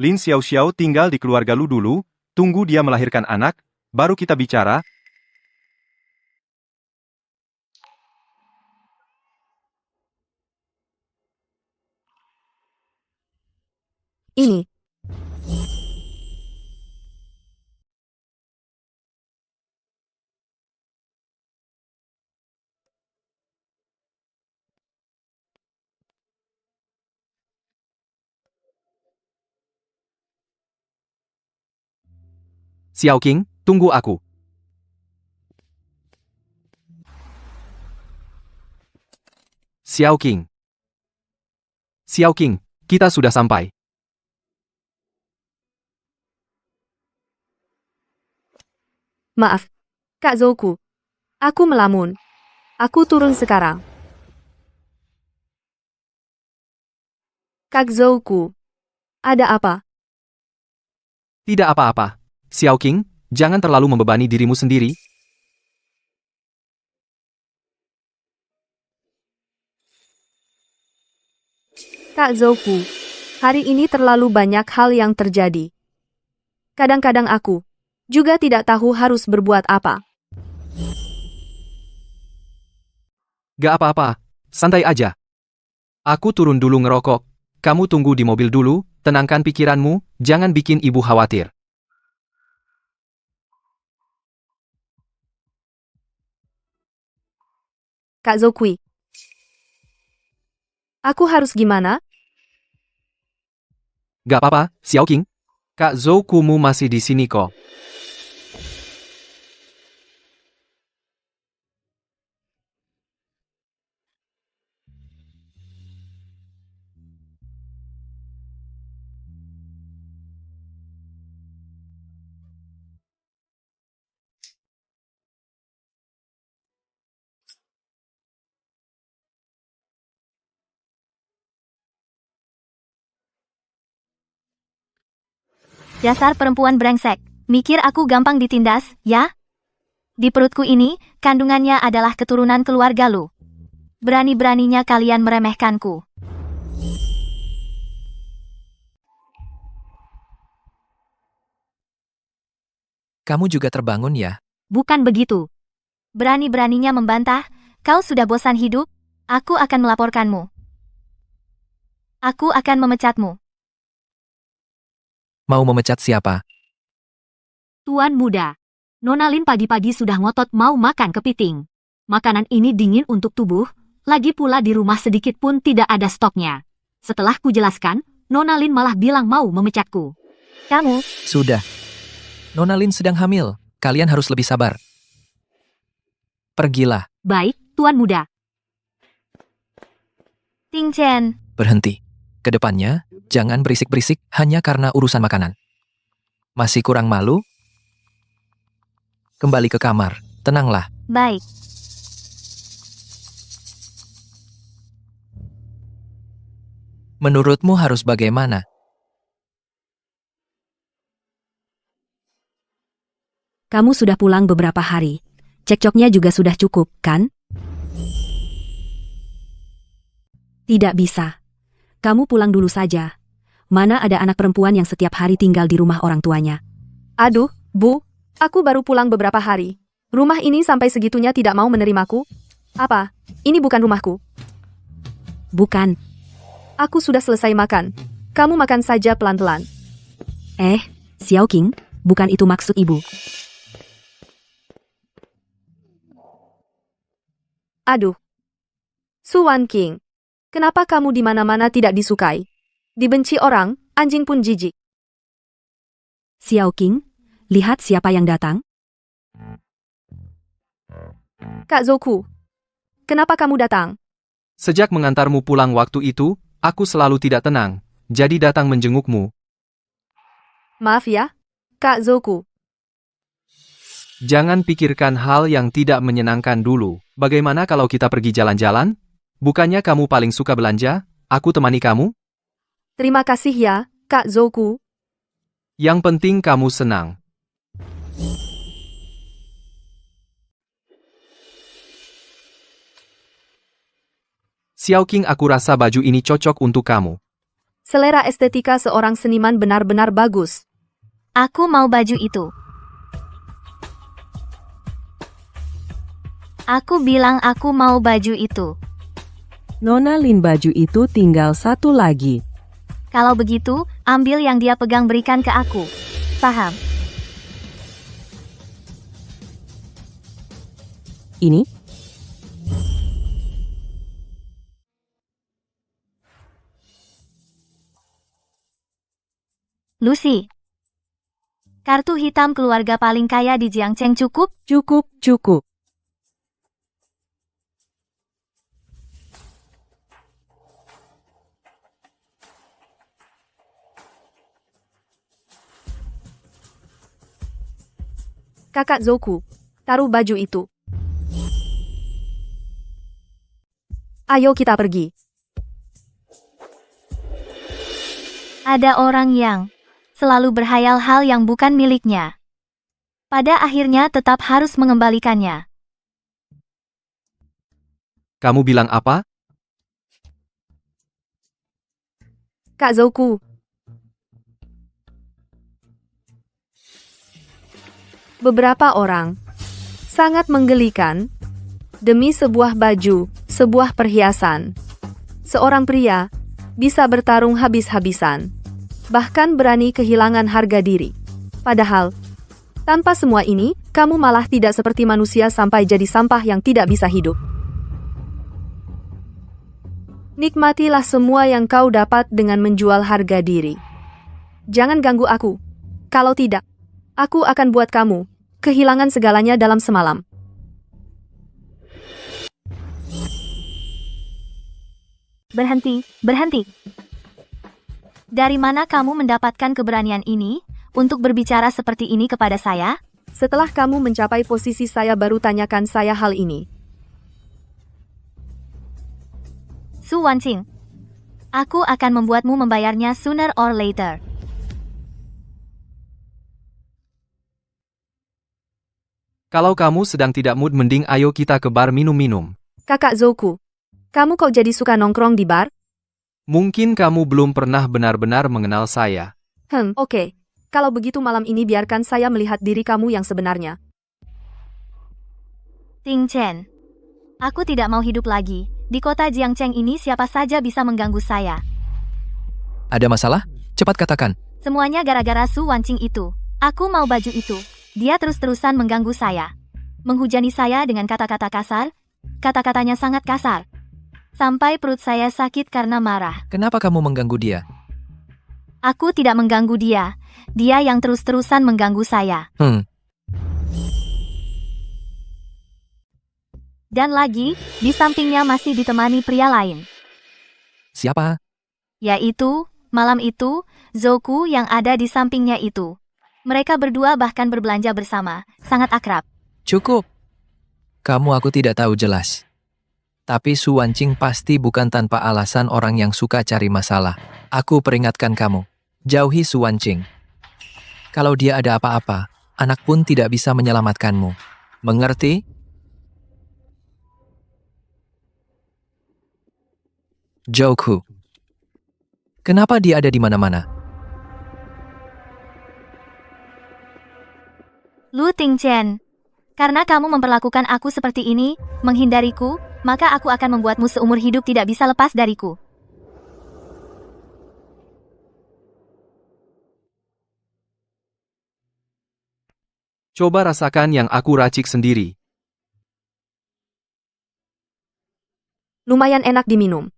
Lin Xiaoxiao tinggal di keluarga Lu dulu, tunggu dia melahirkan anak, baru kita bicara. Ini. Xiao Qing, tunggu aku. Xiao Qing. Xiao Qing, kita sudah sampai. Maaf. Kak Zouku. Aku melamun. Aku turun sekarang. Kak Zouku. Ada apa? Tidak apa-apa. Xiao Qing, jangan terlalu membebani dirimu sendiri. Kak Zouku. Hari ini terlalu banyak hal yang terjadi. Kadang-kadang aku juga tidak tahu harus berbuat apa. Gak apa-apa, santai aja. Aku turun dulu ngerokok. Kamu tunggu di mobil dulu, tenangkan pikiranmu, jangan bikin ibu khawatir. Kak Zouku. Aku harus gimana? Gak apa-apa, Xiao Qing. Kak Zoukumu masih di sini kok. Dasar perempuan brengsek. Mikir aku gampang ditindas, ya? Di perutku ini, kandungannya adalah keturunan keluarga lu. Berani-beraninya kalian meremehkanku. Kamu juga terbangun ya? Bukan begitu. Berani-beraninya membantah, kau sudah bosan hidup? Aku akan melaporkanmu. Aku akan memecatmu. Mau memecat siapa? Tuan muda, Nona Lin pagi-pagi sudah ngotot mau makan kepiting. Makanan ini dingin untuk tubuh, lagi pula di rumah sedikit pun tidak ada stoknya. Setelah kujelaskan, Nona Lin malah bilang mau memecatku. Kamu, Sudah. Nona Lin sedang hamil. Kalian harus lebih sabar. Pergilah. Baik, Tuan muda. Ting Chen. Berhenti. Kedepannya, jangan berisik-berisik hanya karena urusan makanan. Masih kurang malu? Kembali ke kamar. Tenanglah. Baik. Menurutmu harus bagaimana? Kamu sudah pulang beberapa hari. Cekcoknya juga sudah cukup, kan? Tidak bisa. Kamu pulang dulu saja. Mana ada anak perempuan yang setiap hari tinggal di rumah orang tuanya. Aduh, Bu, aku baru pulang beberapa hari. Rumah ini sampai segitunya tidak mau menerimaku. Apa? Ini bukan rumahku. Bukan. Aku sudah selesai makan. Kamu makan saja pelan-pelan. Xiao Qing, bukan itu maksud ibu. Aduh. Su Wan King. Kenapa kamu di mana-mana tidak disukai? Dibenci orang, anjing pun jijik. Xiao Qing, lihat siapa yang datang. Kak Zoku. Kenapa kamu datang? Sejak mengantarmu pulang waktu itu, aku selalu tidak tenang, jadi datang menjengukmu. Maaf ya, Kak Zoku. Jangan pikirkan hal yang tidak menyenangkan dulu. Bagaimana kalau kita pergi jalan-jalan? Bukannya kamu paling suka belanja? Aku temani kamu? Terima kasih ya, Kak Zoku. Yang penting kamu senang. Xiao Qing, aku rasa baju ini cocok untuk kamu. Selera estetika seorang seniman benar-benar bagus. Aku mau baju itu. Aku bilang aku mau baju itu. Nona Lin, baju itu tinggal satu lagi. Kalau begitu, ambil yang dia pegang berikan ke aku. Paham? Ini? Lucy. Kartu hitam keluarga paling kaya di Jiangcheng cukup? Cukup. Kakak Zoku, taruh baju itu. Ayo kita pergi. Ada orang yang selalu berhayal hal yang bukan miliknya. Pada akhirnya tetap harus mengembalikannya. Kamu bilang apa? Kak Zoku. Beberapa orang sangat menggelikan demi sebuah baju, sebuah perhiasan. Seorang pria bisa bertarung habis-habisan, bahkan berani kehilangan harga diri. Padahal, tanpa semua ini, kamu malah tidak seperti manusia sampai jadi sampah yang tidak bisa hidup. Nikmatilah semua yang kau dapat dengan menjual harga diri. Jangan ganggu aku. Kalau tidak, aku akan buat kamu kehilangan segalanya dalam semalam. Berhenti. Dari mana kamu mendapatkan keberanian ini untuk berbicara seperti ini kepada saya? Setelah kamu mencapai posisi saya baru tanyakan saya hal ini. Su Wanqing, aku akan membuatmu membayarnya sooner or later. Kalau kamu sedang tidak mood mending ayo kita ke bar minum-minum. Kakak Zouku, kamu kok jadi suka nongkrong di bar? Mungkin kamu belum pernah benar-benar mengenal saya. Oke. Kalau begitu malam ini biarkan saya melihat diri kamu yang sebenarnya. Ting Chen. Aku tidak mau hidup lagi. Di kota Jiangcheng ini siapa saja bisa mengganggu saya. Ada masalah? Cepat katakan. Semuanya gara-gara Su Wanqing itu. Aku mau baju itu. Dia terus-terusan mengganggu saya. Menghujani saya dengan kata-kata kasar. Kata-katanya sangat kasar. Sampai perut saya sakit karena marah. Kenapa kamu mengganggu dia? Aku tidak mengganggu dia. Dia yang terus-terusan mengganggu saya. Dan lagi, di sampingnya masih ditemani pria lain. Siapa? Yaitu, malam itu, Zouku yang ada di sampingnya itu. Mereka berdua bahkan berbelanja bersama, sangat akrab. Cukup. Kamu aku tidak tahu jelas. Tapi Su Wanqing pasti bukan tanpa alasan orang yang suka cari masalah. Aku peringatkan kamu. Jauhi Su Wanqing. Kalau dia ada apa-apa, anak pun tidak bisa menyelamatkanmu. Mengerti? Zouku. Kenapa dia ada di mana-mana? Lu Tingchen. Karena kamu memperlakukan aku seperti ini, menghindariku, maka aku akan membuatmu seumur hidup tidak bisa lepas dariku. Coba rasakan yang aku racik sendiri. Lumayan enak diminum.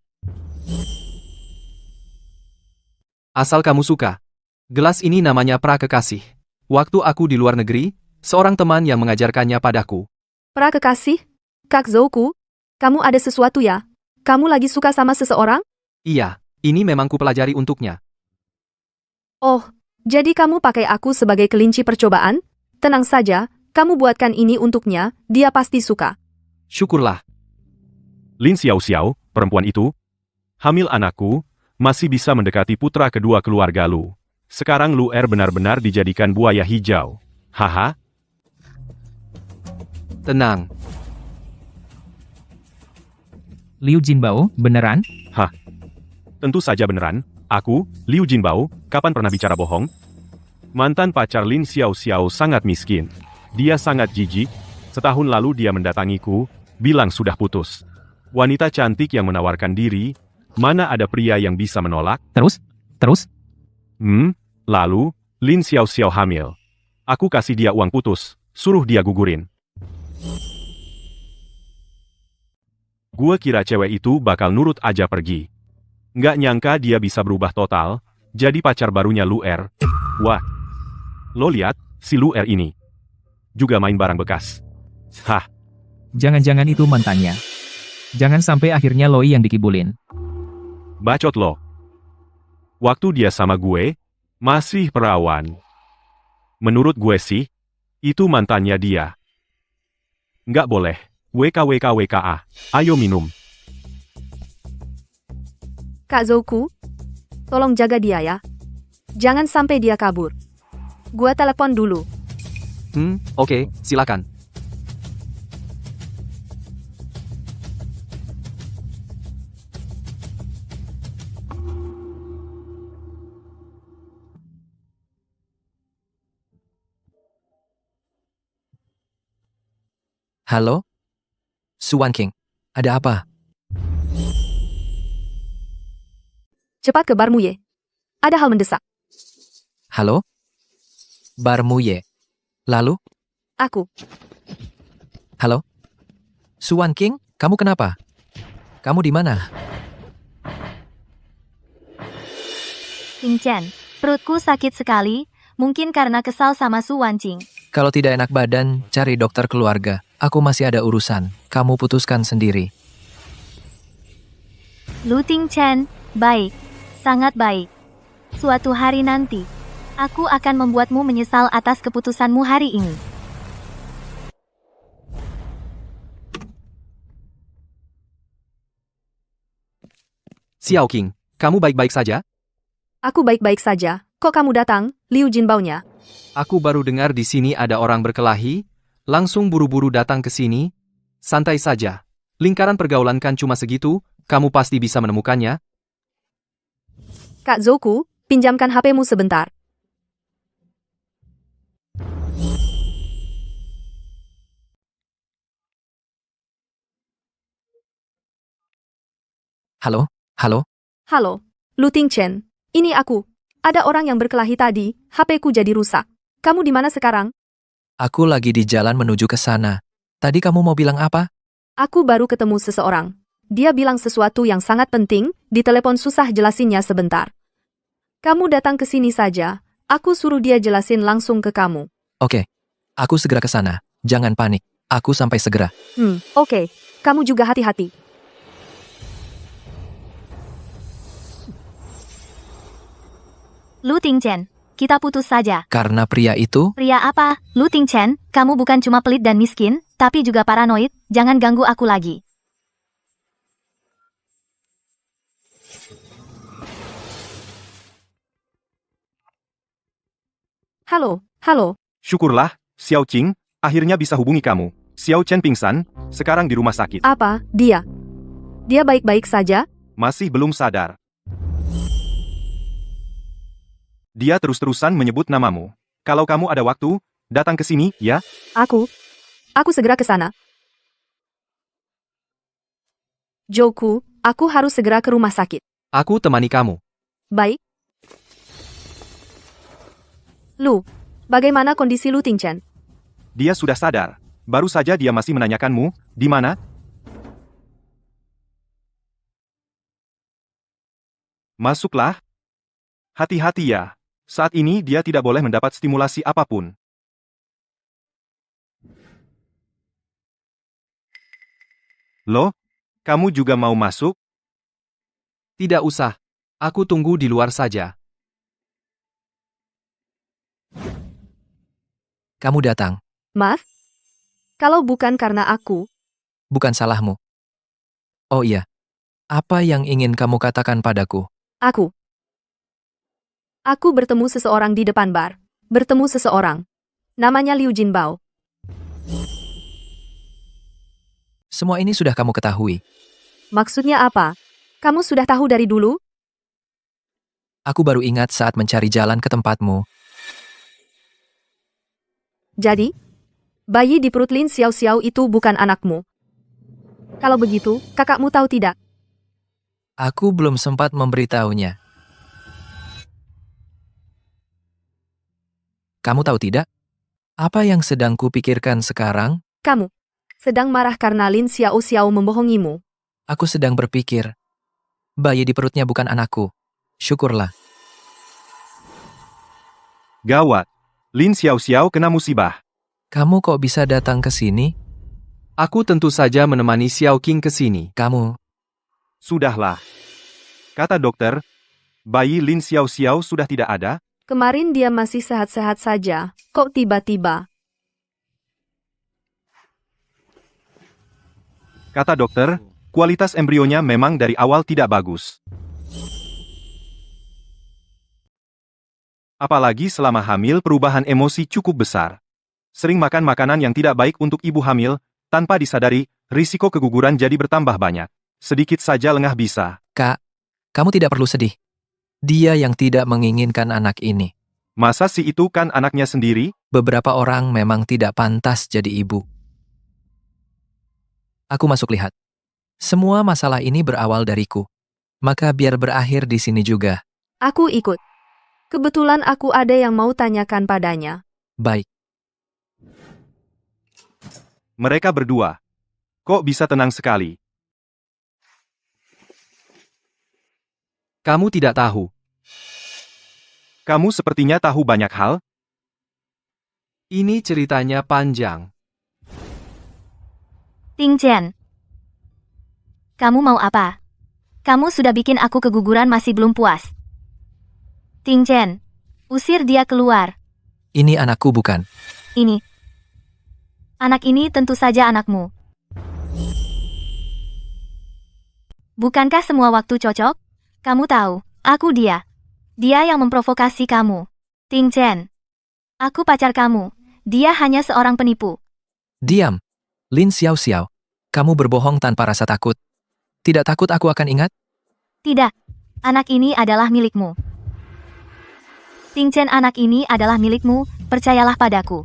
Asal kamu suka. Gelas ini namanya pra kekasih. Waktu aku di luar negeri, seorang teman yang mengajarkannya padaku. Pra kekasih? Kak Zouku, kamu ada sesuatu ya? Kamu lagi suka sama seseorang? Iya, ini memang kupelajari untuknya. Oh, jadi kamu pakai aku sebagai kelinci percobaan? Tenang saja, kamu buatkan ini untuknya, dia pasti suka. Syukurlah. Lin Xiao Xiao, perempuan itu, hamil anakku, masih bisa mendekati putra kedua keluarga Lu. Sekarang Lu benar-benar dijadikan buaya hijau. Haha. Tenang. Liu Jinbao, beneran? Hah? Tentu saja beneran. Aku, Liu Jinbao, kapan pernah bicara bohong? Mantan pacar Lin Xiao Xiao sangat miskin. Dia sangat jijik. Setahun lalu dia mendatangiku, bilang sudah putus. Wanita cantik yang menawarkan diri, mana ada pria yang bisa menolak? Terus? Lalu, Lin Xiao Xiao hamil. Aku kasih dia uang putus, suruh dia gugurin. Gua kira cewek itu bakal nurut aja pergi. Nggak nyangka dia bisa berubah total, jadi pacar barunya Lu. Wah. Lo lihat, si Lu ini. Juga main barang bekas. Hah. Jangan-jangan itu mantannya. Jangan sampai akhirnya Loi yang dikibulin. Bacot lo. Waktu dia sama gue, masih perawan. Menurut gue sih, itu mantannya dia. Nggak boleh. WKWKWKA. Ayo minum. Kak Zouku, tolong jaga dia ya. Jangan sampai dia kabur. Gua telepon dulu. Oke, silakan. Halo? Su Wanqing, ada apa? Cepat ke barmu ye. Ada hal mendesak. Halo? Barmu ye. Lalu? Aku. Halo? Su Wanqing, kamu kenapa? Kamu di mana? Tingchen, perutku sakit sekali, mungkin karena kesal sama Su Wanqing. Kalau tidak enak badan, cari dokter keluarga. Aku masih ada urusan. Kamu putuskan sendiri. Lu Tingchen, baik. Sangat baik. Suatu hari nanti, aku akan membuatmu menyesal atas keputusanmu hari ini. Xiao Qing, kamu baik-baik saja? Aku baik-baik saja. Kok kamu datang, Liu Jinbao-nya? Aku baru dengar di sini ada orang berkelahi. langsung buru-buru datang ke sini? Santai saja. Lingkaran pergaulan kan cuma segitu, kamu pasti bisa menemukannya. Kak Zoku, pinjamkan HP-mu sebentar. Halo? Halo? Halo, Lu Tingchen. Ini aku. Ada orang yang berkelahi tadi, HP-ku jadi rusak. Kamu di mana sekarang? Aku lagi di jalan menuju ke sana. Tadi kamu mau bilang apa? Aku baru ketemu seseorang. Dia bilang sesuatu yang sangat penting, di telepon susah jelasinnya sebentar. Kamu datang ke sini saja, aku suruh dia jelasin langsung ke kamu. Oke. Aku segera ke sana. Jangan panik. Aku sampai segera. Oke. Kamu juga hati-hati. Lu Tingchen, kita putus saja. Karena pria itu, Pria apa? Lu Tingchen, kamu bukan cuma pelit dan miskin, tapi juga paranoid, jangan ganggu aku lagi. Halo, halo. Syukurlah, Xiao Qing, akhirnya bisa hubungi kamu. Xiao Chen pingsan, sekarang di rumah sakit. Apa, dia? Dia baik-baik saja? Masih belum sadar. Dia terus-terusan menyebut namamu. Kalau kamu ada waktu, datang ke sini, ya? Aku segera ke sana. Joku, aku harus segera ke rumah sakit. Aku temani kamu. Baik. Lu, bagaimana kondisi Lu Tingchen? Dia sudah sadar. Baru saja dia masih menanyakanmu, di mana? Masuklah. Hati-hati ya. Saat ini dia tidak boleh mendapat stimulasi apapun. Loh, kamu juga mau masuk? Tidak usah. Aku tunggu di luar saja. kamu datang. Maaf? Kalau bukan karena aku, Bukan salahmu. Oh iya. Apa yang ingin kamu katakan padaku? Aku bertemu seseorang di depan bar. Bertemu seseorang. Namanya Liu Jinbao. Semua ini sudah kamu ketahui. Maksudnya apa? Kamu sudah tahu dari dulu? Aku baru ingat saat mencari jalan ke tempatmu. Jadi, bayi di perut Lin Xiao Xiao itu bukan anakmu. Kalau begitu, kakakmu tahu tidak? Aku belum sempat memberitahunya. Kamu tahu tidak? Apa yang sedang kupikirkan sekarang? Kamu sedang marah karena Lin Xiao Xiao membohongimu. Aku sedang berpikir. Bayi di perutnya bukan anakku. Syukurlah. Gawat. Lin Xiao Xiao kena musibah. Kamu kok bisa datang ke sini? Aku tentu saja menemani Xiao Qing ke sini. Kamu, Sudahlah. Kata dokter, bayi Lin Xiao Xiao sudah tidak ada. Kemarin dia masih sehat-sehat saja. Kok tiba-tiba? Kata dokter, kualitas embrionya memang dari awal tidak bagus. Apalagi selama hamil perubahan emosi cukup besar. Sering makan makanan yang tidak baik untuk ibu hamil, tanpa disadari, risiko keguguran jadi bertambah banyak. Sedikit saja lengah bisa. Kak, kamu tidak perlu sedih. Dia yang tidak menginginkan anak ini. Masa si itu kan anaknya sendiri? Beberapa orang memang tidak pantas jadi ibu. Aku masuk lihat. Semua masalah ini berawal dariku. Maka biar berakhir di sini juga. Aku ikut. Kebetulan aku ada yang mau tanyakan padanya. Baik. Mereka berdua. Kok bisa tenang sekali? Kamu tidak tahu. Kamu sepertinya tahu banyak hal. Ini ceritanya panjang. Tingchen. Kamu mau apa? Kamu sudah bikin aku keguguran masih belum puas. Tingchen. Usir dia keluar. Ini anakku bukan. Ini. Anak ini tentu saja anakmu. Bukankah semua waktu cocok? Kamu tahu, aku dia. Dia yang memprovokasi kamu. Tingchen. Aku pacar kamu. Dia hanya seorang penipu. Diam. Lin Xiao Xiao. Kamu berbohong tanpa rasa takut. Tidak takut aku akan ingat? Tidak. Anak ini adalah milikmu. Ting Chen, anak ini adalah milikmu, percayalah padaku.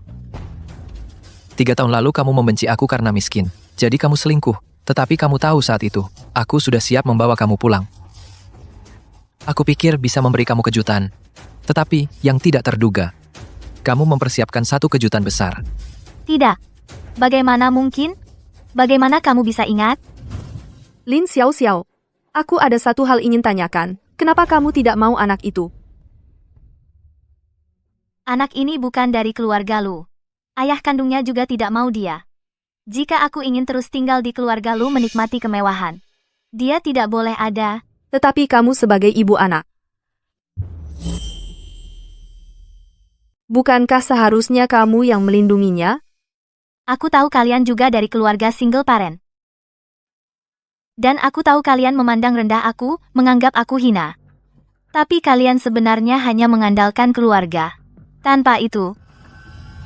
3 tahun lalu kamu membenci aku karena miskin. Jadi kamu selingkuh. Tetapi kamu tahu saat itu, aku sudah siap membawa kamu pulang. Aku pikir bisa memberi kamu kejutan. Tetapi, yang tidak terduga. Kamu mempersiapkan satu kejutan besar. Tidak. Bagaimana mungkin? Bagaimana kamu bisa ingat? Lin Xiao Xiao, aku ada satu hal ingin tanyakan. Kenapa kamu tidak mau anak itu? Anak ini bukan dari keluarga Lu. Ayah kandungnya juga tidak mau dia. Jika aku ingin terus tinggal di keluarga Lu menikmati kemewahan, dia tidak boleh ada. Tetapi kamu sebagai ibu anak. Bukankah seharusnya kamu yang melindunginya? Aku tahu kalian juga dari keluarga single parent. Dan aku tahu kalian memandang rendah aku, menganggap aku hina. Tapi kalian sebenarnya hanya mengandalkan keluarga. Tanpa itu,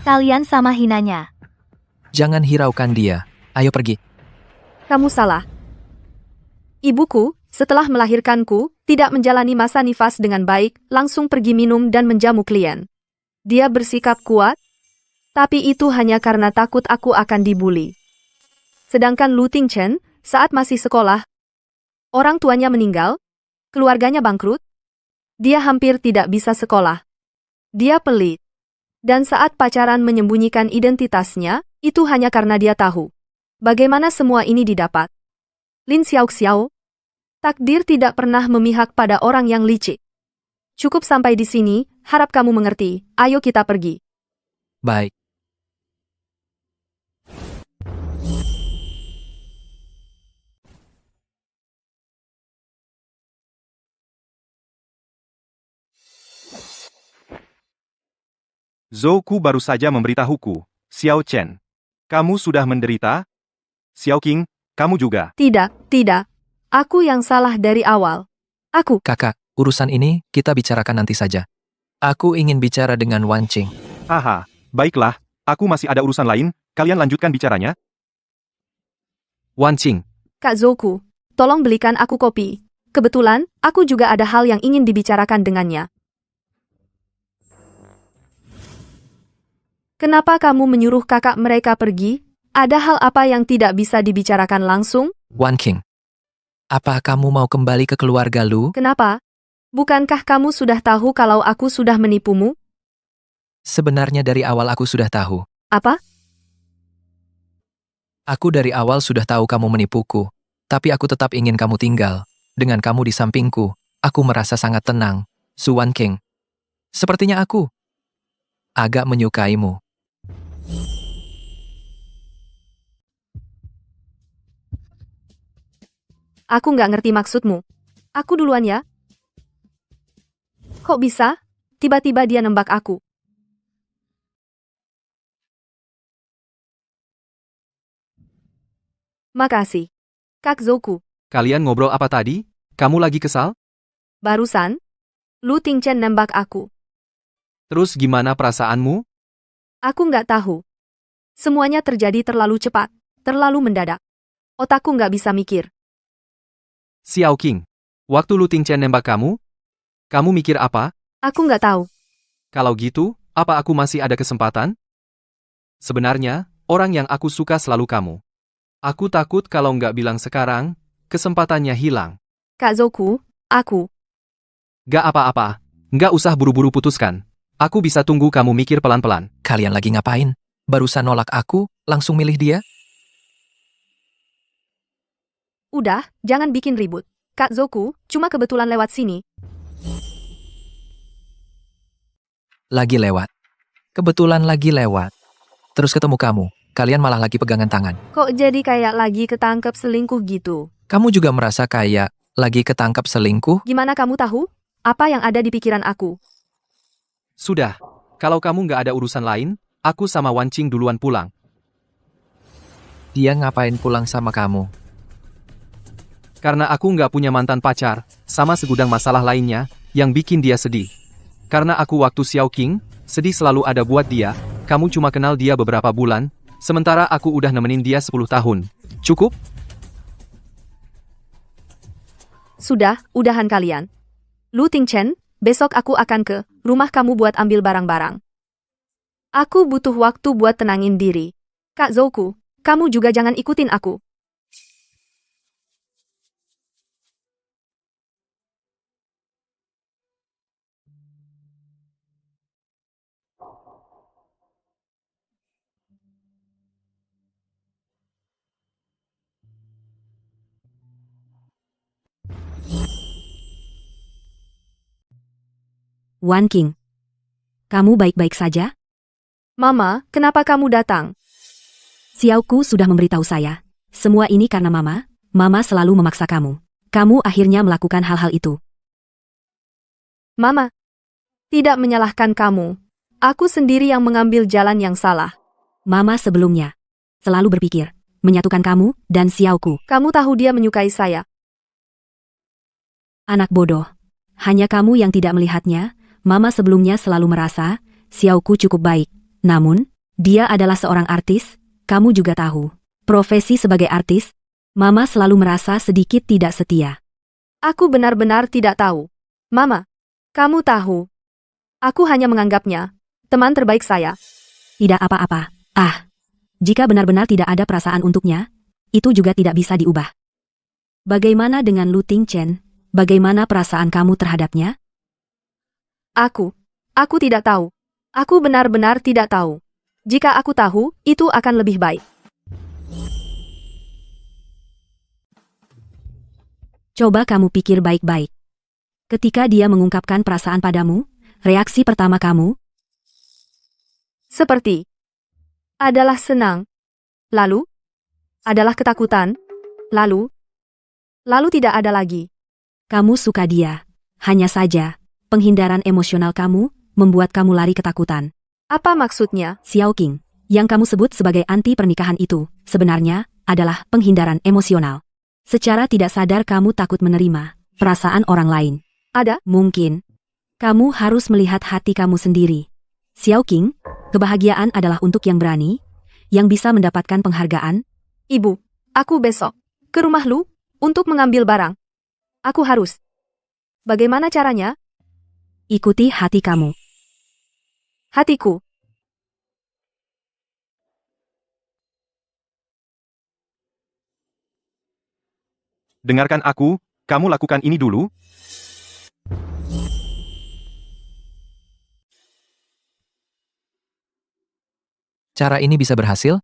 kalian sama hinanya. Jangan hiraukan dia. Ayo pergi. Kamu salah. Ibuku, setelah melahirkanku, tidak menjalani masa nifas dengan baik, langsung pergi minum dan menjamu klien. Dia bersikap kuat, tapi itu hanya karena takut aku akan dibully. Sedangkan Lu Tingchen, saat masih sekolah, orang tuanya meninggal, keluarganya bangkrut, dia hampir tidak bisa sekolah. Dia pelit. Dan saat pacaran menyembunyikan identitasnya, itu hanya karena dia tahu bagaimana semua ini didapat. Lin Xiao Xiao, takdir tidak pernah memihak pada orang yang licik. Cukup sampai di sini, harap kamu mengerti. Ayo kita pergi. Baik. Zhou Ku baru saja memberitahuku, Xiao Chen. Kamu sudah menderita? Xiao Qing, kamu juga. Tidak. Aku yang salah dari awal. Aku. Kakak, urusan ini kita bicarakan nanti saja. Aku ingin bicara dengan Wan Qing. Haha, baiklah, aku masih ada urusan lain, kalian lanjutkan bicaranya. Wan Qing. Kak Zhou Ku, tolong belikan aku kopi. Kebetulan, aku juga ada hal yang ingin dibicarakan dengannya. Kenapa kamu menyuruh kakak mereka pergi? Ada hal apa yang tidak bisa dibicarakan langsung? Wan Qing. Apa kamu mau kembali ke keluarga Lu? Kenapa? Bukankah kamu sudah tahu kalau aku sudah menipumu? Sebenarnya dari awal aku sudah tahu. Apa? Aku dari awal sudah tahu kamu menipuku. Tapi aku tetap ingin kamu tinggal. Dengan kamu di sampingku, aku merasa sangat tenang. Su Wan Qing. Sepertinya aku agak menyukaimu. Aku nggak ngerti maksudmu. Aku duluan ya. Kok bisa? Tiba-tiba dia nembak aku. Makasih. Kak Zhou Ku. Kalian ngobrol apa tadi? Kamu lagi kesal? Barusan, Lu Tingchen nembak aku. Terus gimana perasaanmu? Aku nggak tahu. Semuanya terjadi terlalu cepat, terlalu mendadak. Otakku nggak bisa mikir. Xiao Qing. Waktu Lu Tingchen nembak kamu mikir apa? Aku nggak tahu. Kalau gitu, apa aku masih ada kesempatan? Sebenarnya, orang yang aku suka selalu kamu. Aku takut kalau nggak bilang sekarang, kesempatannya hilang. Kak Zhou Ku, aku. Gak apa-apa. Nggak usah buru-buru putuskan. Aku bisa tunggu kamu mikir pelan-pelan. Kalian lagi ngapain? Barusan nolak aku, langsung milih dia? Udah, jangan bikin ribut. Kak Zhou Ku, cuma kebetulan lewat sini. Lagi lewat. Kebetulan lagi lewat. Terus ketemu kamu. Kalian malah lagi pegangan tangan. Kok jadi kayak lagi ketangkep selingkuh gitu? Kamu juga merasa kayak lagi ketangkap selingkuh? Gimana kamu tahu? Apa yang ada di pikiran aku? Sudah. Kalau kamu nggak ada urusan lain, aku sama Wan Qing duluan pulang. Dia ngapain pulang sama kamu? Karena aku nggak punya mantan pacar, sama segudang masalah lainnya, yang bikin dia sedih. Karena aku waktu Xiao Qing, sedih selalu ada buat dia, kamu cuma kenal dia beberapa bulan, Sementara aku udah nemenin dia 10 tahun. Cukup? Sudah, udahan kalian. Lu Tingchen, besok aku akan ke rumah kamu buat ambil barang-barang. Aku butuh waktu buat tenangin diri. Kak Zouku, kamu juga jangan ikutin aku. Wan King. Kamu baik-baik saja? Mama, kenapa kamu datang? Xiaoku sudah memberitahu saya. Semua ini karena Mama. Mama selalu memaksa kamu. Kamu akhirnya melakukan hal-hal itu. Mama, tidak menyalahkan kamu. Aku sendiri yang mengambil jalan yang salah. Mama sebelumnya selalu berpikir menyatukan kamu dan Xiaoku. Kamu tahu dia menyukai saya. Anak bodoh. Hanya kamu yang tidak melihatnya. Mama sebelumnya selalu merasa Xiaoku cukup baik. Namun, dia adalah seorang artis. Kamu juga tahu. Profesi sebagai artis, Mama selalu merasa sedikit tidak setia. Aku benar-benar tidak tahu. Mama, kamu tahu. Aku hanya menganggapnya teman terbaik saya. Tidak apa-apa. Jika benar-benar tidak ada perasaan untuknya, itu juga tidak bisa diubah. Bagaimana dengan Lu Tingchen? Bagaimana perasaan kamu terhadapnya? Aku tidak tahu. Aku benar-benar tidak tahu. Jika aku tahu, itu akan lebih baik. Coba kamu pikir baik-baik. Ketika dia mengungkapkan perasaan padamu, reaksi pertama kamu? Seperti adalah senang. Lalu adalah ketakutan. Lalu tidak ada lagi. Kamu suka dia. Hanya saja, penghindaran emosional kamu membuat kamu lari ketakutan. Apa maksudnya? Xiao King, yang kamu sebut sebagai anti pernikahan itu, sebenarnya adalah penghindaran emosional. Secara tidak sadar kamu takut menerima perasaan orang lain. Mungkin. Kamu harus melihat hati kamu sendiri. Xiao King, kebahagiaan adalah untuk yang berani, yang bisa mendapatkan penghargaan. Ibu, aku besok ke rumah Lu untuk mengambil barang. Aku harus. Bagaimana caranya? Ikuti hati kamu. Hatiku. Dengarkan aku, kamu lakukan ini dulu. Cara ini bisa berhasil?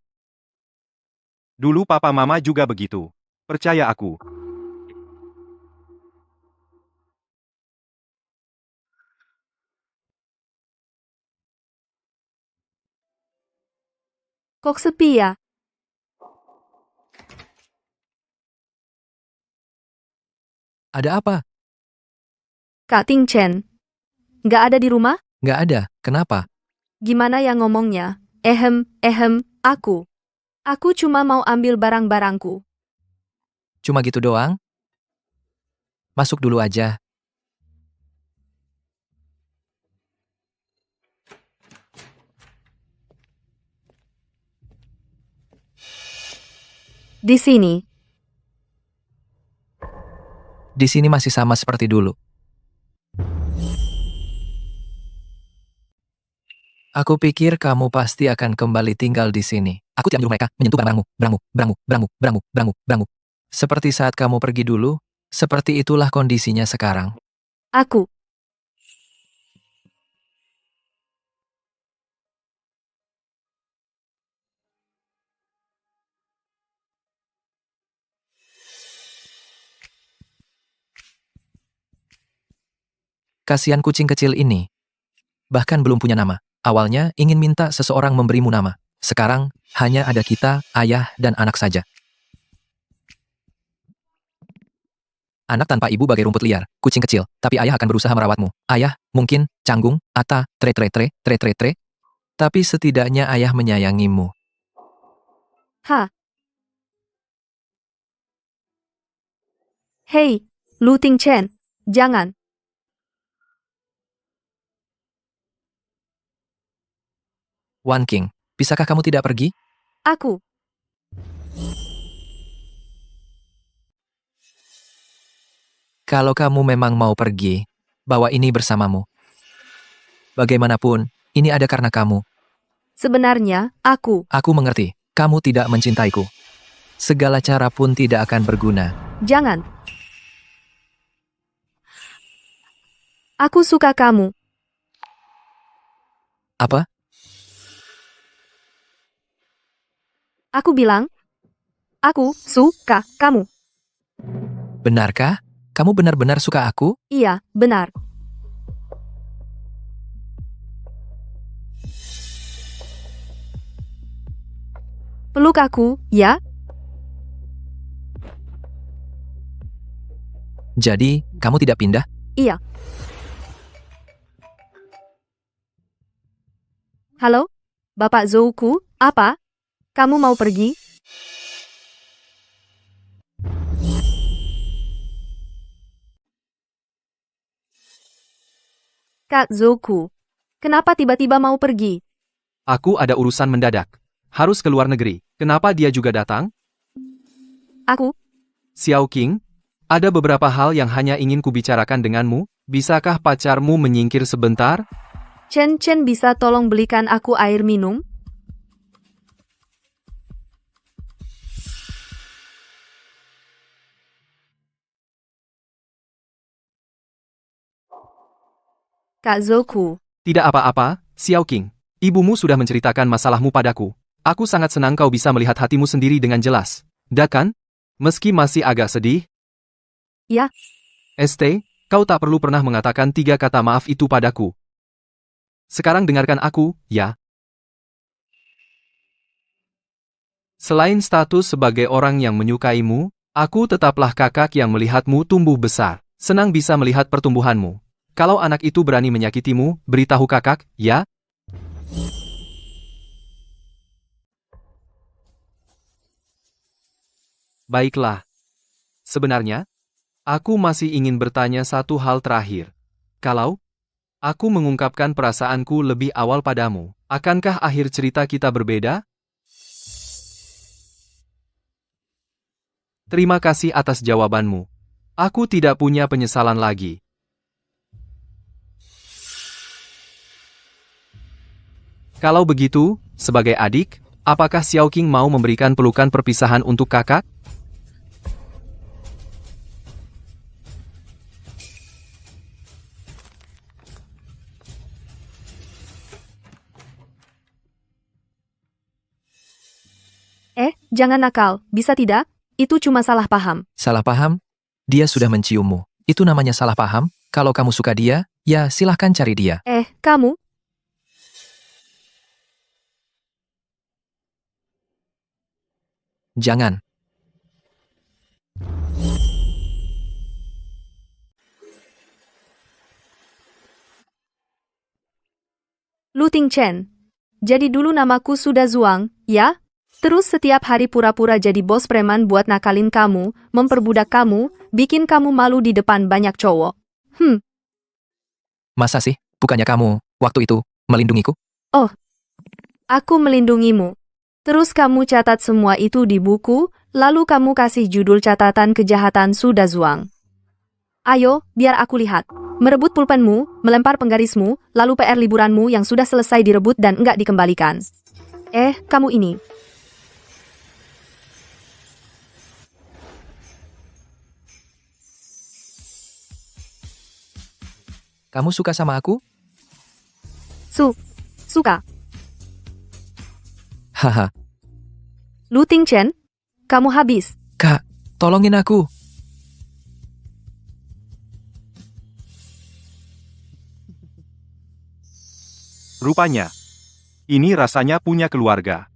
Dulu papa mama juga begitu. Percaya aku. Kok sepi ya? Ada apa? Kak Tingchen. Nggak ada di rumah? Nggak ada, kenapa? Gimana ya ngomongnya? Aku. Aku cuma mau ambil barang-barangku. Cuma gitu doang? Masuk dulu aja. Di sini. Di sini masih sama seperti dulu. Aku pikir kamu pasti akan kembali tinggal di sini. Aku tidak menyuruh mereka menyentuh barang-barangmu. Seperti saat kamu pergi dulu, seperti itulah kondisinya sekarang. Aku. Kasihan kucing kecil ini. Bahkan belum punya nama. Awalnya ingin minta seseorang memberimu nama. Sekarang, hanya ada kita, ayah, dan anak saja. Anak tanpa ibu bagai rumput liar, kucing kecil, tapi ayah akan berusaha merawatmu. Ayah, mungkin, canggung, ata, tre. Tapi setidaknya ayah menyayangimu. Hei, Lu Tingchen, jangan. Wan King, bisakah kamu tidak pergi? Aku. Kalau kamu memang mau pergi, bawa ini bersamamu. Bagaimanapun, ini ada karena kamu. Sebenarnya, aku. Aku mengerti, kamu tidak mencintaiku. Segala cara pun tidak akan berguna. Jangan. Aku suka kamu. Apa? Aku bilang, aku suka kamu. Benarkah? Kamu benar-benar suka aku? Iya, benar. Peluk aku, ya? Jadi, kamu tidak pindah? Iya. Halo? Bapak Zouku, apa? Kamu mau pergi? Kak Zouku, kenapa tiba-tiba mau pergi? Aku ada urusan mendadak. Harus ke luar negeri. Kenapa dia juga datang? Aku? Xiao Qing, ada beberapa hal yang hanya ingin kubicarakan denganmu. Bisakah pacarmu menyingkir sebentar? Chen bisa tolong belikan aku air minum? Kak Zouku. Tidak apa-apa, Xiao Qing. Ibumu sudah menceritakan masalahmu padaku. Aku sangat senang kau bisa melihat hatimu sendiri dengan jelas. Kan? Meski masih agak sedih? Ya. ST, kau tak perlu pernah mengatakan 3 kata maaf itu padaku. Sekarang dengarkan aku, ya. Selain status sebagai orang yang menyukaimu, aku tetaplah kakak yang melihatmu tumbuh besar. Senang bisa melihat pertumbuhanmu. Kalau anak itu berani menyakitimu, beritahu kakak, ya? Baiklah. Sebenarnya, aku masih ingin bertanya satu hal terakhir. Kalau aku mengungkapkan perasaanku lebih awal padamu, akankah akhir cerita kita berbeda? Terima kasih atas jawabanmu. Aku tidak punya penyesalan lagi. Kalau begitu, sebagai adik, apakah Xiao Qing mau memberikan pelukan perpisahan untuk kakak? Jangan nakal, bisa tidak? Itu cuma salah paham. Salah paham? Dia sudah menciummu. Itu namanya salah paham? Kalau kamu suka dia, ya silahkan cari dia. Kamu? Jangan. Lu Ting Chen. Jadi dulu namaku sudah Zuang, ya? Terus setiap hari pura-pura jadi bos preman buat nakalin kamu, memperbudak kamu, bikin kamu malu di depan banyak cowok. Masa sih? Bukannya kamu, waktu itu, melindungiku? Oh, aku melindungimu. Terus kamu catat semua itu di buku, lalu kamu kasih judul catatan kejahatan sudah Zuang. Ayo, biar aku lihat. Merebut pulpenmu, melempar penggarismu, lalu PR liburanmu yang sudah selesai direbut dan enggak dikembalikan. Kamu ini. Kamu suka sama aku? Suka. Haha. Lu Ting Chen, kamu habis. Kak, tolongin aku. Rupanya, ini rasanya punya keluarga.